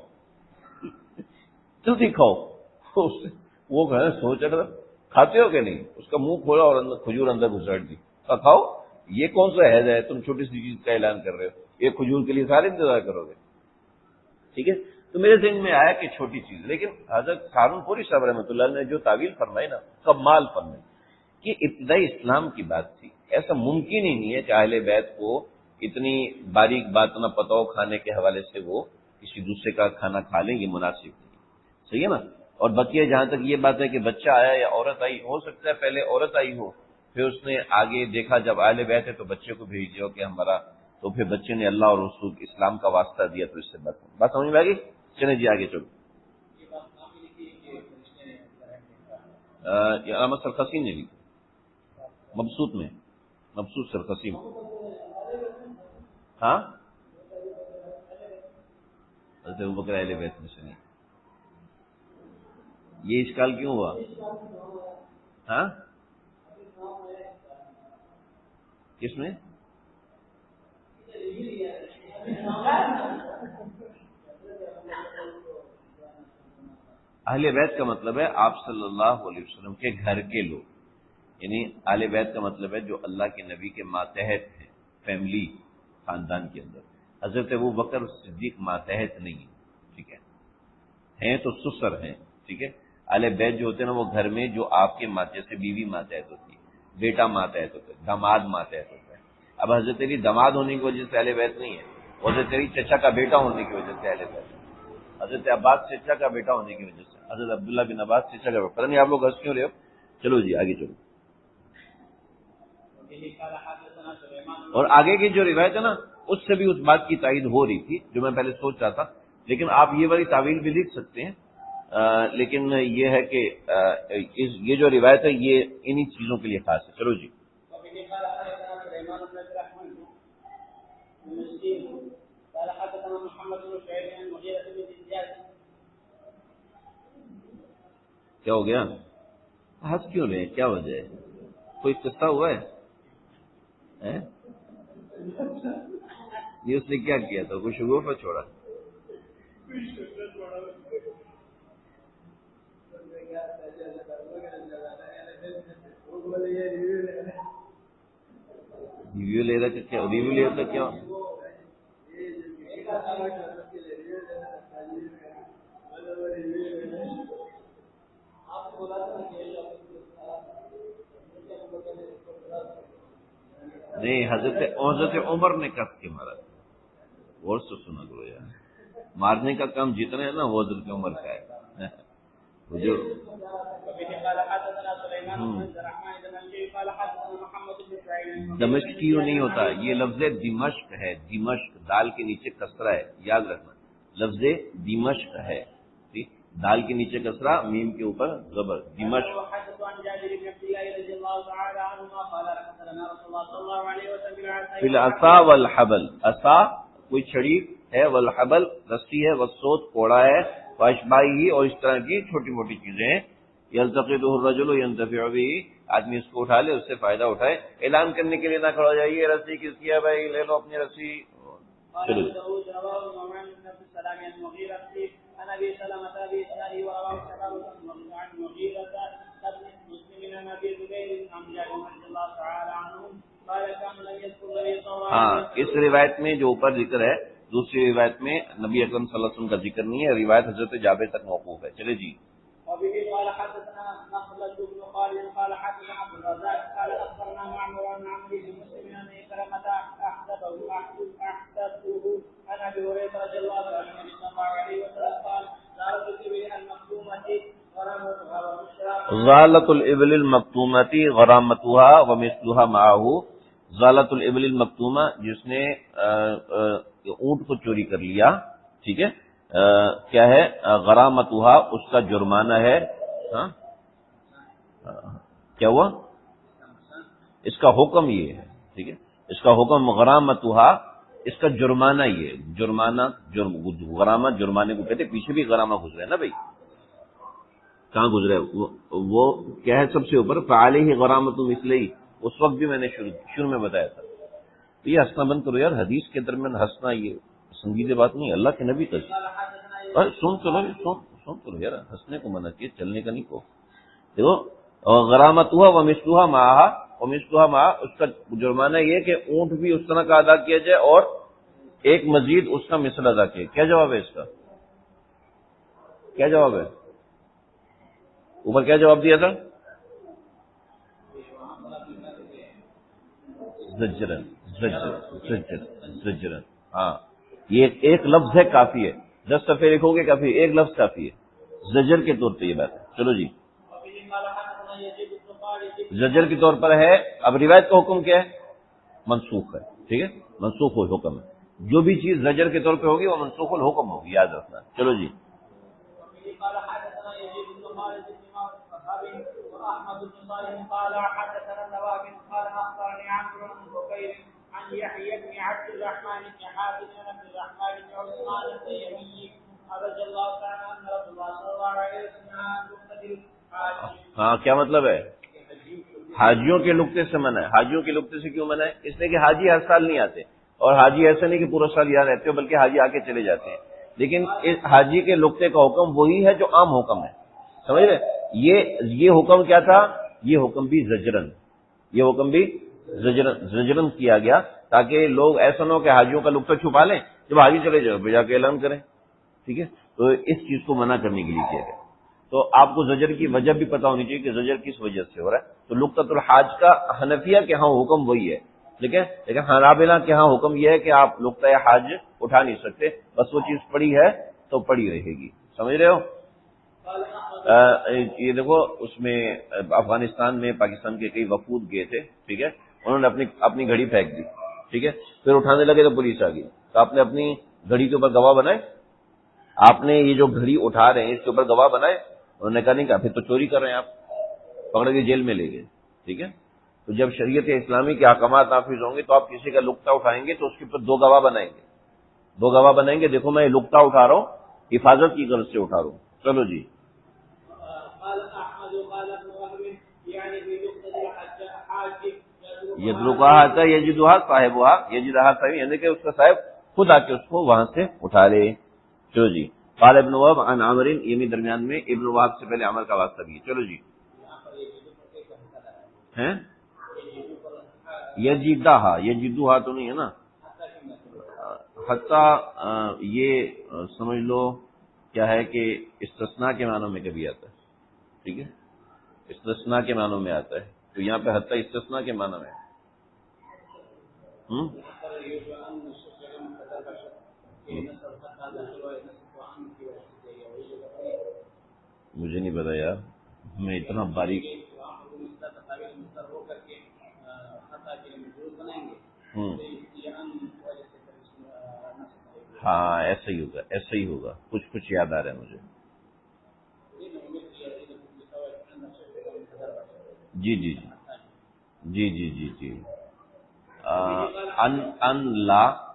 جلدی کھاؤ۔ وہ سوچ رہا کھاتے ہو کہ نہیں، اس کا منہ کھولا اور کھجور اندر گھساٹ دی، کھاؤ، یہ کون سا حیض ہے، تم چھوٹی سی چیز کا اعلان کر رہے ہو، یہ کھجور کے لیے سارے انتظار کرو گے، ٹھیک ہے۔ تو میرے ذہن میں آیا کہ چھوٹی چیز، لیکن حضرت سہارنپوری صاحب رحمۃ اللہ نے جو تعویل فرمائی نا، کمال فرمائی کہ ابتدائی اسلام کی بات تھی، ایسا ممکن ہی نہیں ہے کہ اہل بیت کو اتنی باریک بات نہ پتہ ہو، کھانے کے حوالے سے وہ کسی دوسرے کا کھانا کھا لیں، یہ مناسب نہیں، صحیح ہے نا۔ اور بقیہ جہاں تک یہ بات ہے کہ بچہ آیا یا عورت آئی، ہو سکتا ہے پہلے عورت آئی ہو، پھر اس نے آگے دیکھا جب اہل بیت ہے تو بچے کو بھیج دیا کہ ہمارا، تو پھر بچے نے اللہ اور رسول اسلام کا واسطہ دیا، تو اس سے بات سمجھ میں آ گئی۔ چلیں جی آگے چلو۔ علامہ سرخسی نے لکھی مبسوط میں، مبسوط سرخسی میں، ہاں حضرت ابوبکر اہل بیت میں سے نہیں۔ یہ اشکال کیوں ہوا؟ ہاں کس میں؟ اہل بیت کا مطلب ہے آپ صلی اللہ علیہ وسلم کے گھر کے لوگ، یعنی اہل بیت کا مطلب ہے جو اللہ کے نبی کے ماتحت ہیں، فیملی، خاندان کے اندر۔ حضرت ابوبکر صدیق ماتحت نہیں ہے، ٹھیک ہے، ہیں تو سسر ہیں، ٹھیک ہے۔ اہل بیت جو ہوتے ہیں نا وہ گھر میں جو آپ کے جیسے بیوی ماتحت ہوتی ہے، بیٹا ماتحت ہوتا ہے، داماد ماتحت ہوتا ہے۔ اب حضرت علی داماد ہونے کی وجہ سے اہل بیت نہیں ہے، حضرت علی چچا کا بیٹا ہونے کی وجہ سے اہل بیت ہے، حضرت عباس چچا کا بیٹا ہونے کی وجہ سے، حضرت عبداللہ بن عباس چچا کا بیٹا۔ پتہ نہیں آپ لوگ ہنس کیوں رہے ہو؟ چلو جی آگے چلو۔ اور آگے کی جو روایت ہے نا اس سے بھی اس بات کی تائید ہو رہی تھی جو میں پہلے سوچ رہا تھا، لیکن آپ یہ والی تعویل بھی لکھ سکتے ہیں، لیکن یہ ہے کہ یہ جو روایت ہے یہ انہی چیزوں کے لیے خاص ہے۔ چلو جی کیا ہو گیا؟ ہنس کیوں رہے؟ کیا وجہ ہے؟ کوئی قصہ ہوا ہے؟ یہ اس نے کیا کیا تھا؟ کوئی شگوفہ چھوڑا؟ ریویو لے رہا کیا؟ ریویو لے رہا کیا؟ نہیں، حضرت عمر نے کس کے مارا، اور سے سنا کرو یار، مارنے کا کام جتنا ہے نا وہ حضرت عمر کا ہے۔ جو دمشقیوں نہیں ہوتا، یہ لفظ دمشق ہے، دمشق دال کے نیچے کسرہ ہے، یاد رکھنا، لفظ دمشق ہے، ٹھیک، دال کے نیچے کسرہ، میم کے اوپر زبر، دمشق۔ فی العصا والحبل، عصا کوئی چھڑی ہے، والحبل رسی ہے، والصوت کوڑا ہے، واشباہی اور اس طرح کی چھوٹی موٹی چیزیں ہیں، یلتقطہ الرجل ینتفع بہ، آدمی اس کو اٹھا لے، اس سے فائدہ اٹھائے، اعلان کرنے کے لیے نہ کھڑا ہو جائے یہ رسی کس کی ہے بھائی، لے لو اپنی رسی۔ چلو ہاں، اس روایت میں جو اوپر ذکر ہے، دوسری روایت میں نبی اکرم صلی اللہ علیہ وسلم کا ذکر نہیں ہے، روایت حضرت جابر تک موقوف ہے۔ چلے جی غالۃ الابل المکتومۃ غرامتها ومثلها معه، غالۃ الابل المکتومہ جس نے اونٹ کو چوری کر لیا، ٹھیک ہے، کیا ہے غرامتها، اس کا جرمانہ ہے، ہاں کیا ہوا؟ اس کا حکم یہ ہے، ٹھیک ہے، اس کا حکم غرامتها، اس کا جرمانہ یہ ہے، جرمانہ غرامہ جرمانے کو کہتے، پیچھے بھی غرامہ گزرا ہے نا بھائی، کہاں گزرا ہے وہ کیا ہے سب سے اوپر، فعلیہ غرامۃ مثلہ، اس وقت بھی میں نے شروع میں بتایا تھا۔ یہ ہنسنا بند کرو یار، حدیث کے درمیان ہنسنا یہ سنجیدہ بات نہیں، اللہ کے نبی کا سن تو لو یار، ہنسنے کو منع کیے، چلنے کا نہیں کو۔ دیکھو غرامتها ومثلها معها، ومثلها معها، اس کا جرمانہ یہ کہ اونٹ بھی اس طرح کا ادا کیا جائے اور ایک مزید اس کا مثل ادا کیا۔ کیا جواب ہے اس کا؟ کیا جواب ہے؟ اوپر کیا جواب دیا تھا؟ زجرن، زجرن، ہاں، یہ ایک لفظ ہے کافی ہے، 10 صفحے لکھو گے کافی، ایک لفظ کافی ہے، زجر کے طور پہ یہ بات ہے۔ چلو جی زجر کے طور پر ہے۔ اب روایت کا حکم کیا ہے؟ منسوخ ہے، ٹھیک ہے، منسوخ حکم ہے، جو بھی چیز زجر کے طور پہ ہوگی وہ منسوخ الحکم ہوگی، یاد رکھنا۔ چلو جی ہاں، کیا مطلب ہے؟ حاجیوں کے نقطے سے منع ہے۔ حاجیوں کے نقطے سے کیوں منع ہے؟ اس لیے کہ حاجی ہر سال نہیں آتے، اور حاجی ایسا نہیں کہ پورا سال یہاں رہتے ہو، بلکہ حاجی آ کے چلے جاتے ہیں، لیکن اس حاجی کے نقطے کا حکم وہی ہے جو عام حکم ہے۔ سمجھ رہے؟ یہ حکم کیا تھا؟ یہ حکم بھی زجرن، یہ حکم بھی زجرن کیا گیا تاکہ لوگ ایسا نہ ہو کہ حاجیوں کا لقطہ چھپا لیں، جب حاجی چلے جاؤ بجا کے اعلان کریں، ٹھیک ہے؟ تو اس چیز کو منع کرنے کے لیے کیا گیا. تو آپ کو زجر کی وجہ بھی پتا ہونی چاہیے کہ زجر کس وجہ سے ہو رہا ہے. تو لقطۃ الحاج کا حنفیہ کے ہاں حکم وہی ہے، ٹھیک ہے، لیکن حنابلہ کے ہاں حکم یہ ہے کہ آپ لقطۂ حاج اٹھا نہیں سکتے، بس وہ چیز پڑی ہے تو پڑی رہے گی. سمجھ رہے ہو؟ یہ دیکھو اس میں افغانستان میں پاکستان کے کئی وفود گئے تھے، ٹھیک ہے، انہوں نے اپنی گھڑی پھینک دی، ٹھیک ہے، پھر اٹھانے لگے تو پولیس آ گئی. تو آپ نے اپنی گھڑی کے اوپر گواہ بنائے؟ آپ نے یہ جو گھڑی اٹھا رہے ہیں اس کے اوپر گواہ بنائے؟ انہوں نے کہا نہیں. کہا پھر تو چوری کر رہے ہیں آپ، پکڑ کے جیل میں لے گئے، ٹھیک ہے. تو جب شریعت اسلامی کے احکامات نافذ ہوں گے تو آپ کسی کا لقطہ اٹھائیں گے تو اس کے اوپر 2 گواہ بنائیں گے، 2 گواہ بنائیں گے، دیکھو میں یہ لقطہ اٹھا رہا ہوں، حفاظت کی غرض سے اٹھا رہا ہوں. چلو جی. یدرکھا تھا یجدھا صاحبھا، یجدھا صاحب یعنی کہ اس کا صاحب خود آ کے اس کو وہاں سے اٹھا لے. چلو جی. قال ابن وهب عن عامر، یہ بھی درمیان میں ابن وهب سے پہلے عمر کا واسطہ بھی. چلو جی. ہیں یجدھا تو نہیں ہے نا، حتی یہ سمجھ لو کیا ہے کہ استثناء کے معنوں میں کبھی آتا ہے، ٹھیک ہے، استثناء کے معنوں میں آتا ہے. تو یہاں پہ حتی استثناء کے معنوں میں مجھے نہیں پتا یار، میں اتنا باریک. ہاں ایسا ہی ہوگا، ایسا ہی ہوگا، کچھ یاد آ رہا ہے مجھے. جی جی جی جی جی جی جی.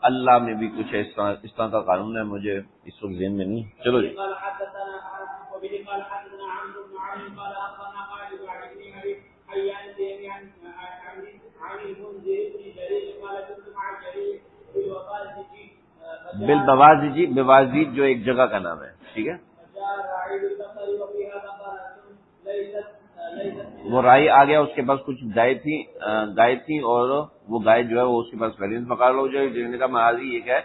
اللہ میں بھی کچھ ہے، اس طرح کا قانون ہے، مجھے اس وقت ذہن میں نہیں. چلو جی. بالبوازی، بوازی جو ایک جگہ کا نام ہے، ٹھیک ہے. وہ رائی آ گیا، اس کے پاس کچھ گائے تھی اور وہ گائے جو ہے وہ اس کے پاس پہلے پکڑ لو، جو جن کا معاذی یہ ہے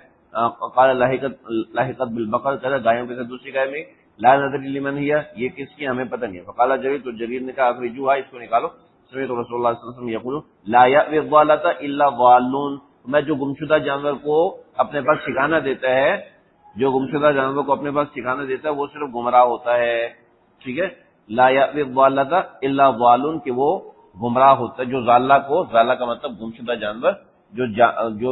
قال لاحقت بالبقر، کہا گایوں کے ساتھ دوسری گائے میں لا ندری لمن ہی، یہ کس کی ہمیں پتہ نہیں ہے. فقال جریر، تو جریر نے کہا اخرجوها، اس کو نکالو. سمعت رسول اللہ صلی اللہ علیہ وسلم یقول لا یأوی الضالۃ الا ضالون، میں جو گمشدہ جانور کو اپنے پاس ٹھکانہ دیتا ہے، جو گمشدہ جانور کو اپنے پاس ٹھکانہ دیتا ہے وہ صرف گمراہ ہوتا ہے، ٹھیک ہے. لا یأوی الضالۃ الا ضالون، کہ وہ گمراہ ہوتا ہے. جو ضالہ کا مطلب گمشدہ جانور، جو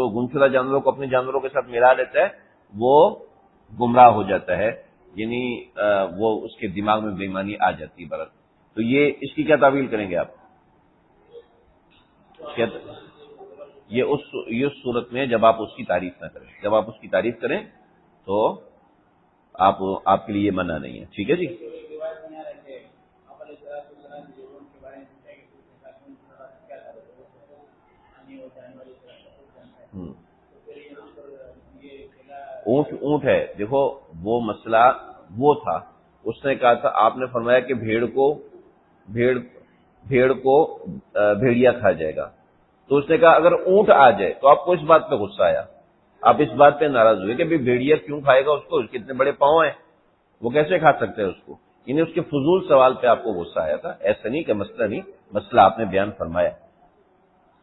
گمشدہ جانوروں کو اپنے جانوروں کے ساتھ ملا لیتا ہے وہ گمراہ ہو جاتا ہے، یعنی وہ اس کے دماغ میں بے ایمانی آ جاتی ہے برت. تو یہ اس کی کیا تعویل کریں گے آپ؟ یہ اس صورت میں جب آپ اس کی تعریف نہ کریں، جب آپ اس کی تعریف کریں تو آپ کے لیے یہ منع نہیں ہے، ٹھیک ہے جی. اونٹ ہے، دیکھو وہ مسئلہ وہ تھا، اس نے کہا تھا، آپ نے فرمایا کہ بھیڑ کو بھیڑیا کھا جائے گا. تو اس نے کہا اگر اونٹ آ جائے تو آپ کو اس بات پہ غصہ آیا، آپ اس بات پہ ناراض ہوئے کہ بھیڑیا کیوں کھائے گا اس کو، کتنے بڑے پاؤں ہیں، وہ کیسے کھا سکتے ہیں اس کو. یعنی اس کے فضول سوال پہ آپ کو غصہ آیا تھا، ایسا نہیں کہ مسئلہ نہیں، مسئلہ آپ نے بیان فرمایا.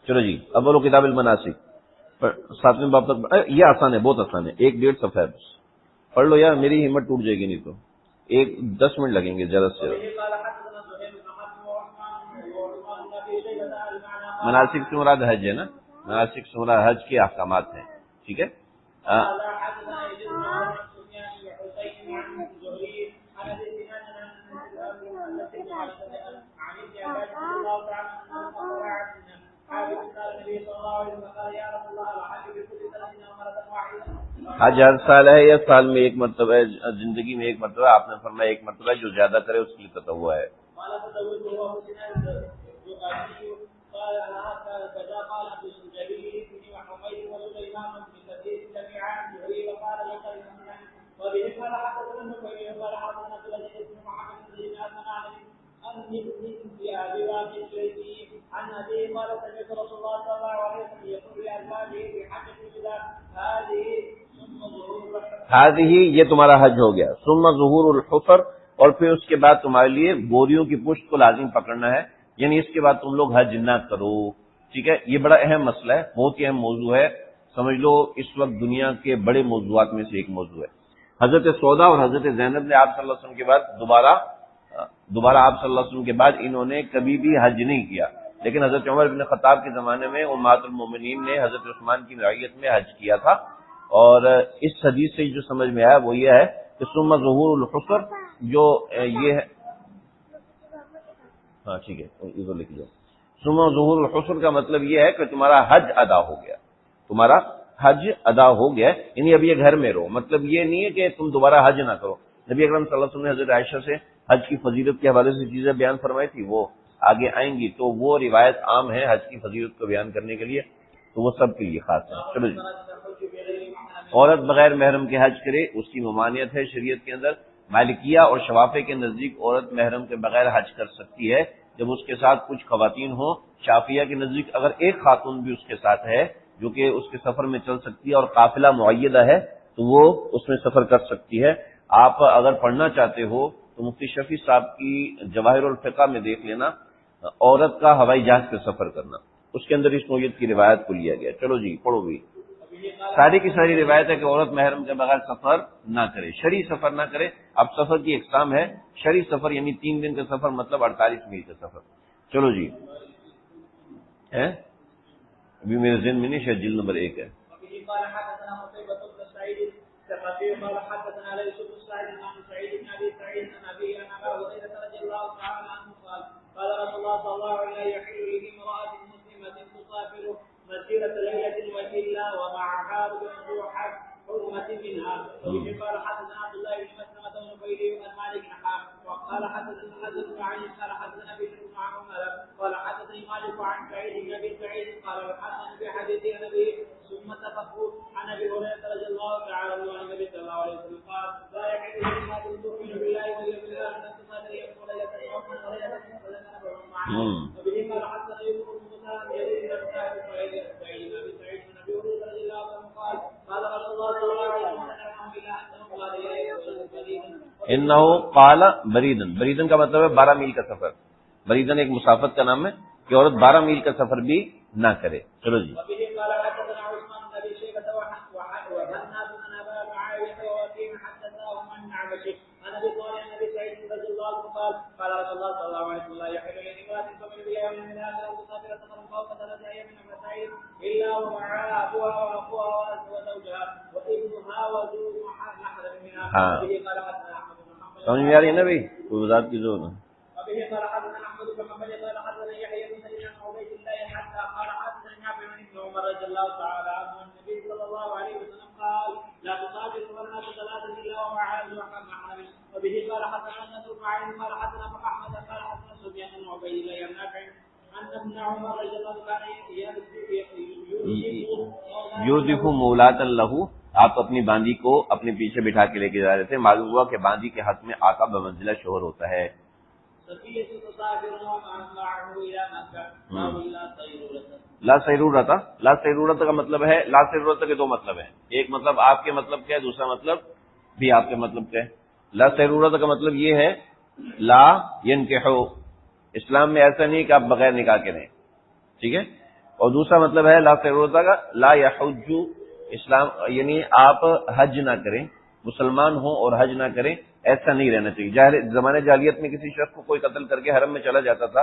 چلو جی. اب بولو کتاب المناسک 7ویں باب تک. یہ آسان ہے، بہت آسان ہے، 1-1.5 صفحہ ہے بس. پڑھ لو یار، میری ہمت ٹوٹ جائے گی نہیں تو 10 منٹ لگیں گے زیادہ سے زیادہ. مناسک سے مراد حج ہے نا، مناسک سے مراد حج کے احکامات ہیں، ٹھیک ہے. حج ہر سال ہے یا سال میں ایک مرتبہ ہے، زندگی میں ایک مرتبہ؟ آپ نے فرمایا ایک مرتبہ، جو زیادہ کرے اس کے لیے تطوع ہے. عن ابي قال سمعت رسول الله صلى الله عليه وسلم يقول لازواجه في حجه الوداع هذه ثم ظهور هذه یہ تمہارا حج ہو گیا، ثم ظہور الحفر، اور پھر اس کے بعد تمہارے لیے بوریوں کی پشت کو لازم پکڑنا ہے، یعنی اس کے بعد تم لوگ حج نہ کرو. ٹھیک ہے، یہ بڑا اہم مسئلہ ہے، بہت ہی اہم موضوع ہے، سمجھ لو اس وقت دنیا کے بڑے موضوعات میں سے ایک موضوع ہے. حضرت سودا اور حضرت زینب نے آپ صلی اللہ علیہ وسلم کے بعد دوبارہ آپ صلی اللہ علیہ وسلم کے بعد انہوں نے کبھی بھی حج نہیں کیا، لیکن حضرت عمر بن خطاب کے زمانے میں امہات المومنین نے حضرت عثمان کی رعیت میں حج کیا تھا. اور اس حدیث سے جو سمجھ میں آیا وہ یہ ہے کہ ثم ظہور الحفر جو یہ ہے، ہاں ٹھیک ہے ادھر لکھ لو، ثم ظہور الحفر کا مطلب یہ ہے کہ تمہارا حج ادا ہو گیا، تمہارا حج ادا ہو گیا، یعنی اب یہ گھر میں رہو. مطلب یہ نہیں ہے کہ تم دوبارہ حج نہ کرو. نبی اکرم صلی اللہ علیہ وسلم نے حضرت عائشہ سے حج کی فضیلت کے حوالے سے چیزیں بیان فرمائی تھی، وہ آگے آئیں گی، تو وہ روایت عام ہے حج کی فضیلت کو بیان کرنے کے لیے، تو وہ سب کے لیے خاص ہے. چلو جی، عورت بغیر محرم کے حج کرے، اس کی ممانعت ہے شریعت کے اندر. مالکیہ اور شوافی کے نزدیک عورت محرم کے بغیر حج کر سکتی ہے جب اس کے ساتھ کچھ خواتین ہوں. شافیہ کے نزدیک اگر ایک خاتون بھی اس کے ساتھ ہے جو کہ اس کے سفر میں چل سکتی ہے اور قافلہ معیدہ ہے تو وہ اس میں سفر کر سکتی ہے. آپ اگر پڑھنا چاہتے ہو تو مفتی شفیع صاحب کی جواہر الفقہ میں دیکھ لینا، عورت کا ہوائی جہاز پہ سفر کرنا، اس کے اندر اس نوعیت کی روایت کو لیا گیا. چلو جی پڑھو بھی. ساری کی ساری روایت ہے کہ عورت محرم کے بغیر سفر نہ کرے، شرعی سفر نہ کرے. اب سفر کی اقسام ہے، شرعی سفر یعنی 3 دن کا سفر مطلب 48 میل کا سفر. چلو جی، ابھی میرے ذہن میں نہیں، شاید جلد نمبر 1 ہے. قال حدثنا قتيبة بن سعيد الثقفي قال حدثنا ليس بن سعيد عن سعيد بن ابي سعيد عن ابي عن ابي هريرة رضي الله تعالى عنه قال قال رسول الله صلى الله عليه وسلم يحل لامرأة مسلمة تسافر مسيرة ليلة وإلا ومعها ذو حرمة منها. وبه قال حدثنا عبد الله بن مسلمة بن بيلي عن مالك وقال حدثنا حدث بن علي قال حدثنا ابي بن عمر قال حدثني مالك عن سعيد بن ابي سعيد قال الحسن بحديث النبي ثم تفقوا عن ابي هريرة رضي الله تعالى عنه عن النبي صلى الله عليه وسلم قال لا يحل للمرأة تؤمن بالله واليوم الآخر أن تسافر يوم ليلة يوم وليلة فلتنبه معها. وبه قال حدثنا يوسف بن موسى يزيد بن سعيد بن ابي سعيد عن ابي هريرة رضي الله عنه قال قال رسول الله صلى الله عليه وسلم إلا أنه قال انه قال بریدن، بریدن کا مطلب ہے 12 میل کا سفر. بریدن ایک مسافت کا نام ہے کہ عورت 12 میل کا سفر بھی نہ کرے. چلو جی. قال رسول الله صلى الله عليه وسلم لا يحل لامرأة تؤمن باليوم الآخر أن تسافر سفرا فوق 3 أيام من المسائل إلا ومعها أبوها وأخوها وزوجها وابنها وذو محرم منها. به قال حدثنا أحمد بن محمد. سمجھ میں آ رہی ہے نا بھائی، کوئی وضاحت کی ضرورت ہے. وبه قال حدثنا أحمد بن محمد قال حدثنا يحيى بن سعيد عن عبيد الله حتى قال حدثنا نافع عن ابن عمر رضي الله تعالى عنه عن النبي صلى الله عليه وسلم قال لا تسافر المرأة 3 إلا ومعها ذو محرم. وبه قال حدثنا النصر بن علي قال حدثنا احمد قال حدثنا سفيان بن عبيد الله عن نافع ان ابن عمر رضي الله عنه یوزف مولاتا لہو، آپ اپنی باندی کو اپنے پیچھے بٹھا کے لے کے جا رہے تھے. معلوم ہوا کہ باندی کے حق میں آقا بمنزلہ شوہر ہوتا ہے. لا سیرورت، لا سیرورت کا مطلب ہے، لا سیرورت کے 2 مطلب ہیں. ایک مطلب آپ کے مطلب کیا ہے، دوسرا مطلب بھی آپ کے مطلب کیا ہے. لا سیرورت کا مطلب یہ ہے لا ینکحو، اسلام میں ایسا نہیں کہ آپ بغیر نکاح کے رہیں، ٹھیک ہے. اور دوسرا مطلب ہے لا سیرورت کا لا یحج، اسلام یعنی آپ حج نہ کریں، مسلمان ہوں اور حج نہ کریں، ایسا نہیں رہنا چاہیے. زمانے جاہلیت میں کسی شخص کو کوئی قتل کر کے حرم میں چلا جاتا تھا،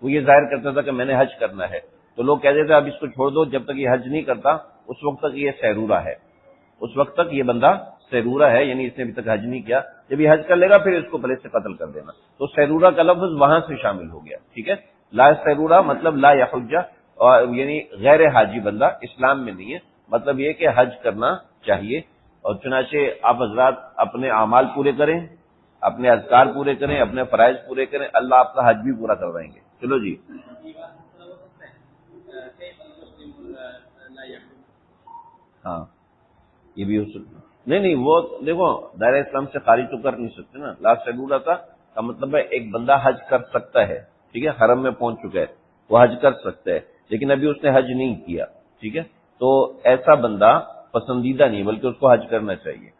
وہ یہ ظاہر کرتا تھا کہ میں نے حج کرنا ہے، تو لوگ کہتے تھے اب اس کو چھوڑ دو، جب تک یہ حج نہیں کرتا اس وقت تک یہ سیرورہ ہے، اس وقت تک یہ بندہ سیرورہ ہے، یعنی اس نے ابھی تک حج نہیں کیا. جب یہ حج کر لے گا پھر اس کو پہلے سے قتل کر دینا. تو سیرورہ کا لفظ وہاں سے شامل ہو گیا، ٹھیک ہے. لا سیرورہ مطلب لا یحج، یعنی غیر حاجی بندہ اسلام میں نہیں ہے، مطلب یہ کہ حج کرنا چاہیے. اور چنانچہ آپ حضرات اپنے اعمال پورے کریں، اپنے اذکار پورے کریں، اپنے فرائض پورے کریں، اللہ آپ کا حج بھی پورا کروائیں گے. چلو جی. ہاں یہ بھی ہو سکتا، نہیں وہ دیکھو دائرہ اسلام سے خارج تو کر نہیں سکتے نا. لا سیرورہ کا مطلب ہے ایک بندہ حج کر سکتا ہے، ٹھیک ہے، حرم میں پہنچ چکا ہے، وہ حج کر سکتا ہے، لیکن ابھی اس نے حج نہیں کیا، ٹھیک ہے، تو ایسا بندہ پسندیدہ نہیں بلکہ اس کو حج کرنا چاہیے،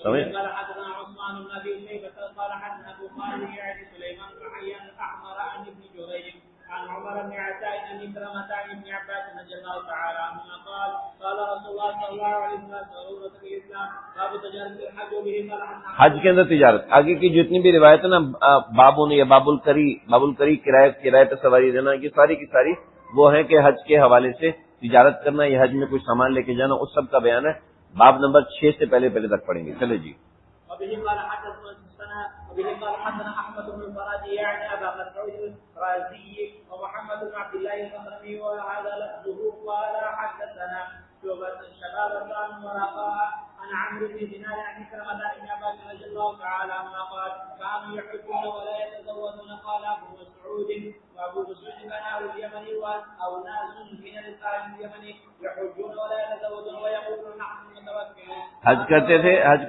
سمجھ؟ قال حدثنا عثمان بن ابي شيبه قال حدثنا ابو خالد يعني سليمان بن حيان الاحمر عن ابن جريج عن عمر بن عتاء عن كرمة عن ابن عباس رضي الله تعالى عنهما قال قال رسول الله صلى الله عليه وسلم ضرورة الاسلام باب تجارة الحج به قال حج کے اندر تجارت، آگے کی جتنی بھی روایت ہے نا بابوں نے یا باب الکری کرائے پہ سواری دینا، یہ ساری کی ساری وہ ہیں کہ حج کے حوالے سے تجارت کرنا یا حج میں کوئی سامان لے کے جانا، اس سب کا بیان ہے، باب نمبر 6 سے پہلے تک پڑھیں گے، چلے جی۔ وبه قال حدثنا احمد بن الفرج يعني ابا مسعود الرازي ومحمد بن عبد الله البصري وهذا لفظه قال حدثنا شباب بن ورقاء عن عمرو بن دينار عن كرمة بن عباس رضي الله تعالى عنه قال كانوا يحجون ولا يتزوجون قال ابو مسعود وابو مسعود كان اهل اليمن او ناس من اهل اليمن يحجون ولا يتزوجون ويقولون نحن متوكلون، حج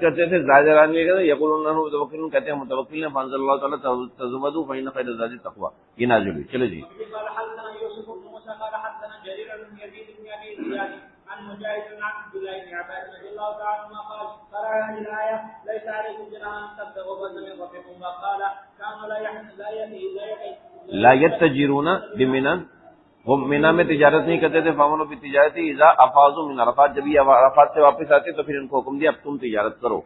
کرتے تھے زاجر آدمی کہتے ہیں یقولون نحن متوکلون، کہتے ہیں متوکل ہیں، فانزل اللہ تعالی تزودوا فإن خير الزاد التقوى، یہ نازل ہوئی، چلو جی۔ قال حدثنا يوسف بن موسى قال حدثنا جرير بن يزيد بن ابي زياد عن مجاهد بن عبد الله بن عباس رضي الله تعالى عنهما قال قرأ هذه الآية ليس عليكم جناح أن تبتغوا فضلا من ربكم وقال كانوا لا يتجرون بمنى، وہ مینا میں تجارت نہیں کرتے تھے، فامنوا بالتجارت اذا افاضوا من عرفات، جب یہ عرفات سے واپس آتے تو پھر ان کو حکم دیا اب تم تجارت کرو۔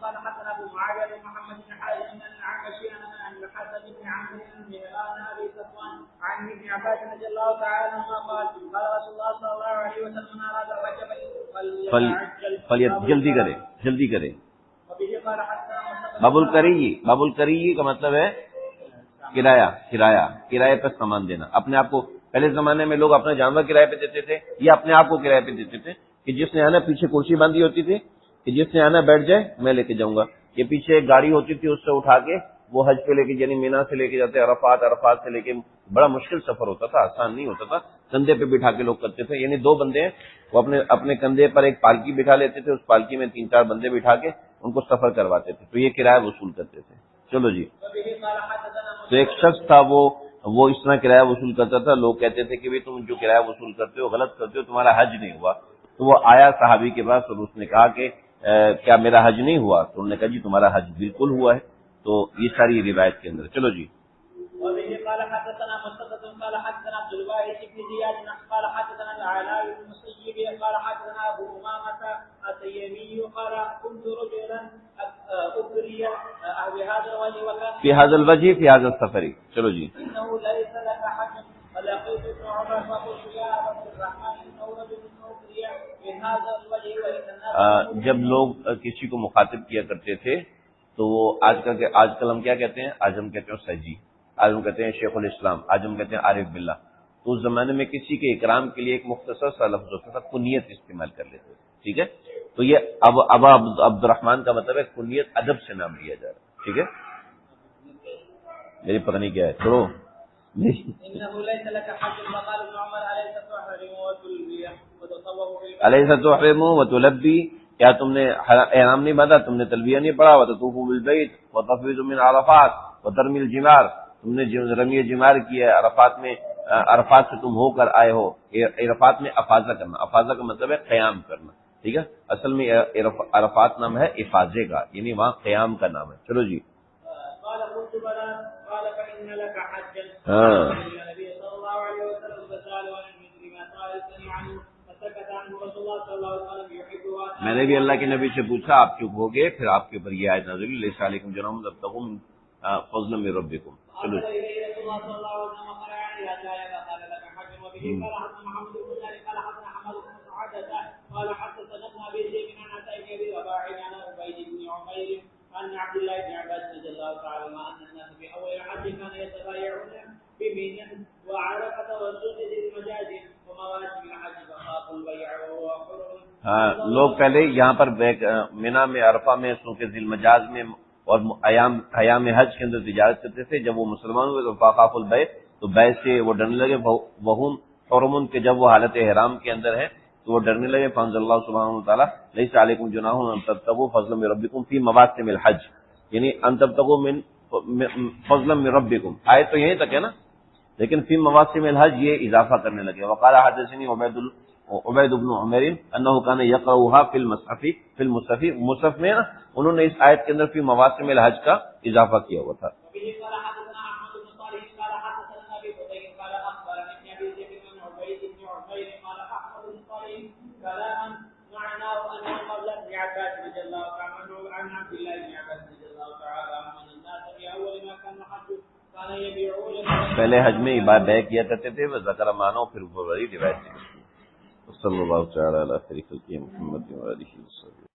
قال حدثنا ابو معاويه بن محمد بن حازم عن العمشي عن الحسن بن عمرو بن مهران ابي صفوان عن ابن عباس رضي الله تعالى عنهما قال قال رسول الله صلى الله عليه وسلم من اراد الحج فليعجل جلدی کرے۔ وبه قال حدثنا باب الکری کا مطلب ہے کرایہ پر سامان دینا، اپنے آپ کو، پہلے زمانے میں لوگ اپنا جانور کرایہ پہ دیتے تھے یا اپنے آپ کو کرایہ پہ دیتے تھے، کہ جس نے آنا پیچھے کرسی باندھی ہوتی تھی کہ جس نے آنا بیٹھ جائے میں لے کے جاؤں گا، یہ پیچھے ایک گاڑی ہوتی تھی اس سے اٹھا کے وہ حج پہ لے کے، یعنی مینا سے لے کے جاتے عرفات سے لے کے، بڑا مشکل سفر ہوتا تھا، آسان نہیں ہوتا تھا، کندھے پہ بٹھا کے لوگ کرتے تھے، یعنی دو بندے ہیں وہ اپنے کندھے پر ایک پالکی بٹھا لیتے تھے، اس پالکی میں 3-4 بندے بٹھا کے ان کو سفر کرواتے تھے، تو یہ کرایہ وصول کرتے تھے، چلو جی۔ تو ایک شخص تھا وہ اس طرح کرایہ وصول کرتا تھا، لوگ کہتے تھے کہ بھئی تم جو کرایہ وصول کرتے ہو غلط کرتے ہو، تمہارا حج نہیں ہوا، تو وہ آیا صحابی کے پاس اور اس نے کہا کہ کیا میرا حج نہیں ہوا؟ تو انہوں نے کہا جی تمہارا حج بالکل ہوا ہے، تو یہ ساری روایت کے اندر، چلو جی۔ وبه قال حدثنا مسدد قال حدثنا عبد الواحد بن زياد قال حدثنا العلاء بن المسيب قال حدثنا ابو امامه التيمي قال كنت رجلا اكري بهذا الوجه وكان في هذا الوجه في هذا السفر، چلو جی۔ انه ليس لك حج فلقيت ابن عمر فقلت يا ابا الرحمن انه رجل اكري بهذا الوجه وان الناس جب لوگ کسی کو مخاطب کیا کرتے تھے تو وہ آج کل ہم کیا کہتے ہیں؟ آج ہم کہتے ہیں سجی، آج ہم کہتے ہیں شیخ الاسلام، آج ہم کہتے ہیں عارف باللہ، تو اس زمانے میں کسی کے اکرام کے لیے ایک مختصر سا لفظ ہوتا تھا، کنیت استعمال کر لیتے تھے، ٹھیک ہے، تو یہ ابا عبد الرحمن کا مطلب ہے کنیت، ادب سے نام لیا جا رہا ہے، ٹھیک ہے، میری پتہ نہیں کیا ہے، چھوڑو۔ انه ليس لك حج فقال ابن عمر اليس تحرم وتلبي وتطوف علیہ تحرم وتلبی، کیا تم نے احرام نہیں باندھا، تم نے تلبیہ نہیں پڑھا، وتطوف بالبیت وتفیض من عرفات وترمی الجمار، تم نے رمی جمار کیا ہے عرفات میں، عرفات سے تم ہو کر آئے ہو، عرفات میں افاظہ کرنا، افاظہ کا مطلب ہے قیام کرنا، ٹھیک ہے، اصل میں عرفات نام ہے افاظے کا، یعنی وہاں قیام کا نام ہے، چلو جی۔ قال قلت بلى قال فإن لك حجا النبي صلى الله عليه وسلم فسأله عن مثل ما سألتني عنه فسكت عنه رسول الله صلى الله عليه وسلم يحبها، میں نے بھی اللہ کے نبی سے پوچھا آپ چپ ہو گئے، پھر آپ کے اوپر یہ آیت نازل ہوئی لیس علیکم جناح تبتغوا فضلا من ربکم، چلو رسول الله صلى الله عليه وسلم قال يعني لا قال لك حج وبه قال حتى محمد بن ذلك قال حتى حمد بن سعادة قال حتى سندنا به شيء من عتاء ابي رباح عن عبيد بن عمير عن عبد الله بن عباس رضي الله تعالى عنه ان الناس في اول الحج كانوا يتبايعون بمنى وعرفه وسوق ذي المجاز ومواسم الحج فخافوا البيع وهو حرم۔ ہاں، لوگ پہلے یہاں پر مینا میں، عرفہ میں، سوق ذی المجاز میں اور ایام حج کے اندر تجارت کرتے تھے، جب وہ مسلمان ہوئے تو فخاف البیع، تو بیع سے وہ ڈرنے لگے، وہم حرم، کہ جب وہ حالت احرام کے اندر ہے تو وہ ڈرنے لگے، فانزل اللہ سبحانہ وتعالی لیس علیکم جناح ان تبتغوا فضلا من ربکم فی مواسم الحج، یعنی ان تبتغوا من فضلا من ربکم، آیت تو یہیں تک ہے نا، لیکن فی مواسم الحج یہ اضافہ کرنے لگے. وقال حدثني عبید بن عمر انه كان يقرأها في المصحف مصحف میں انہوں نے اس آیت کے اندر فی مواسم الحج کا اضافہ کیا ہوا تھا. پہلے حج میں بے کیا کرتے تھے، وہ ذکر مانو پھر اوپر والی روایت. صلی اللہ تعالی علی خیر خلقہ محمد و آلہ وصحبہ.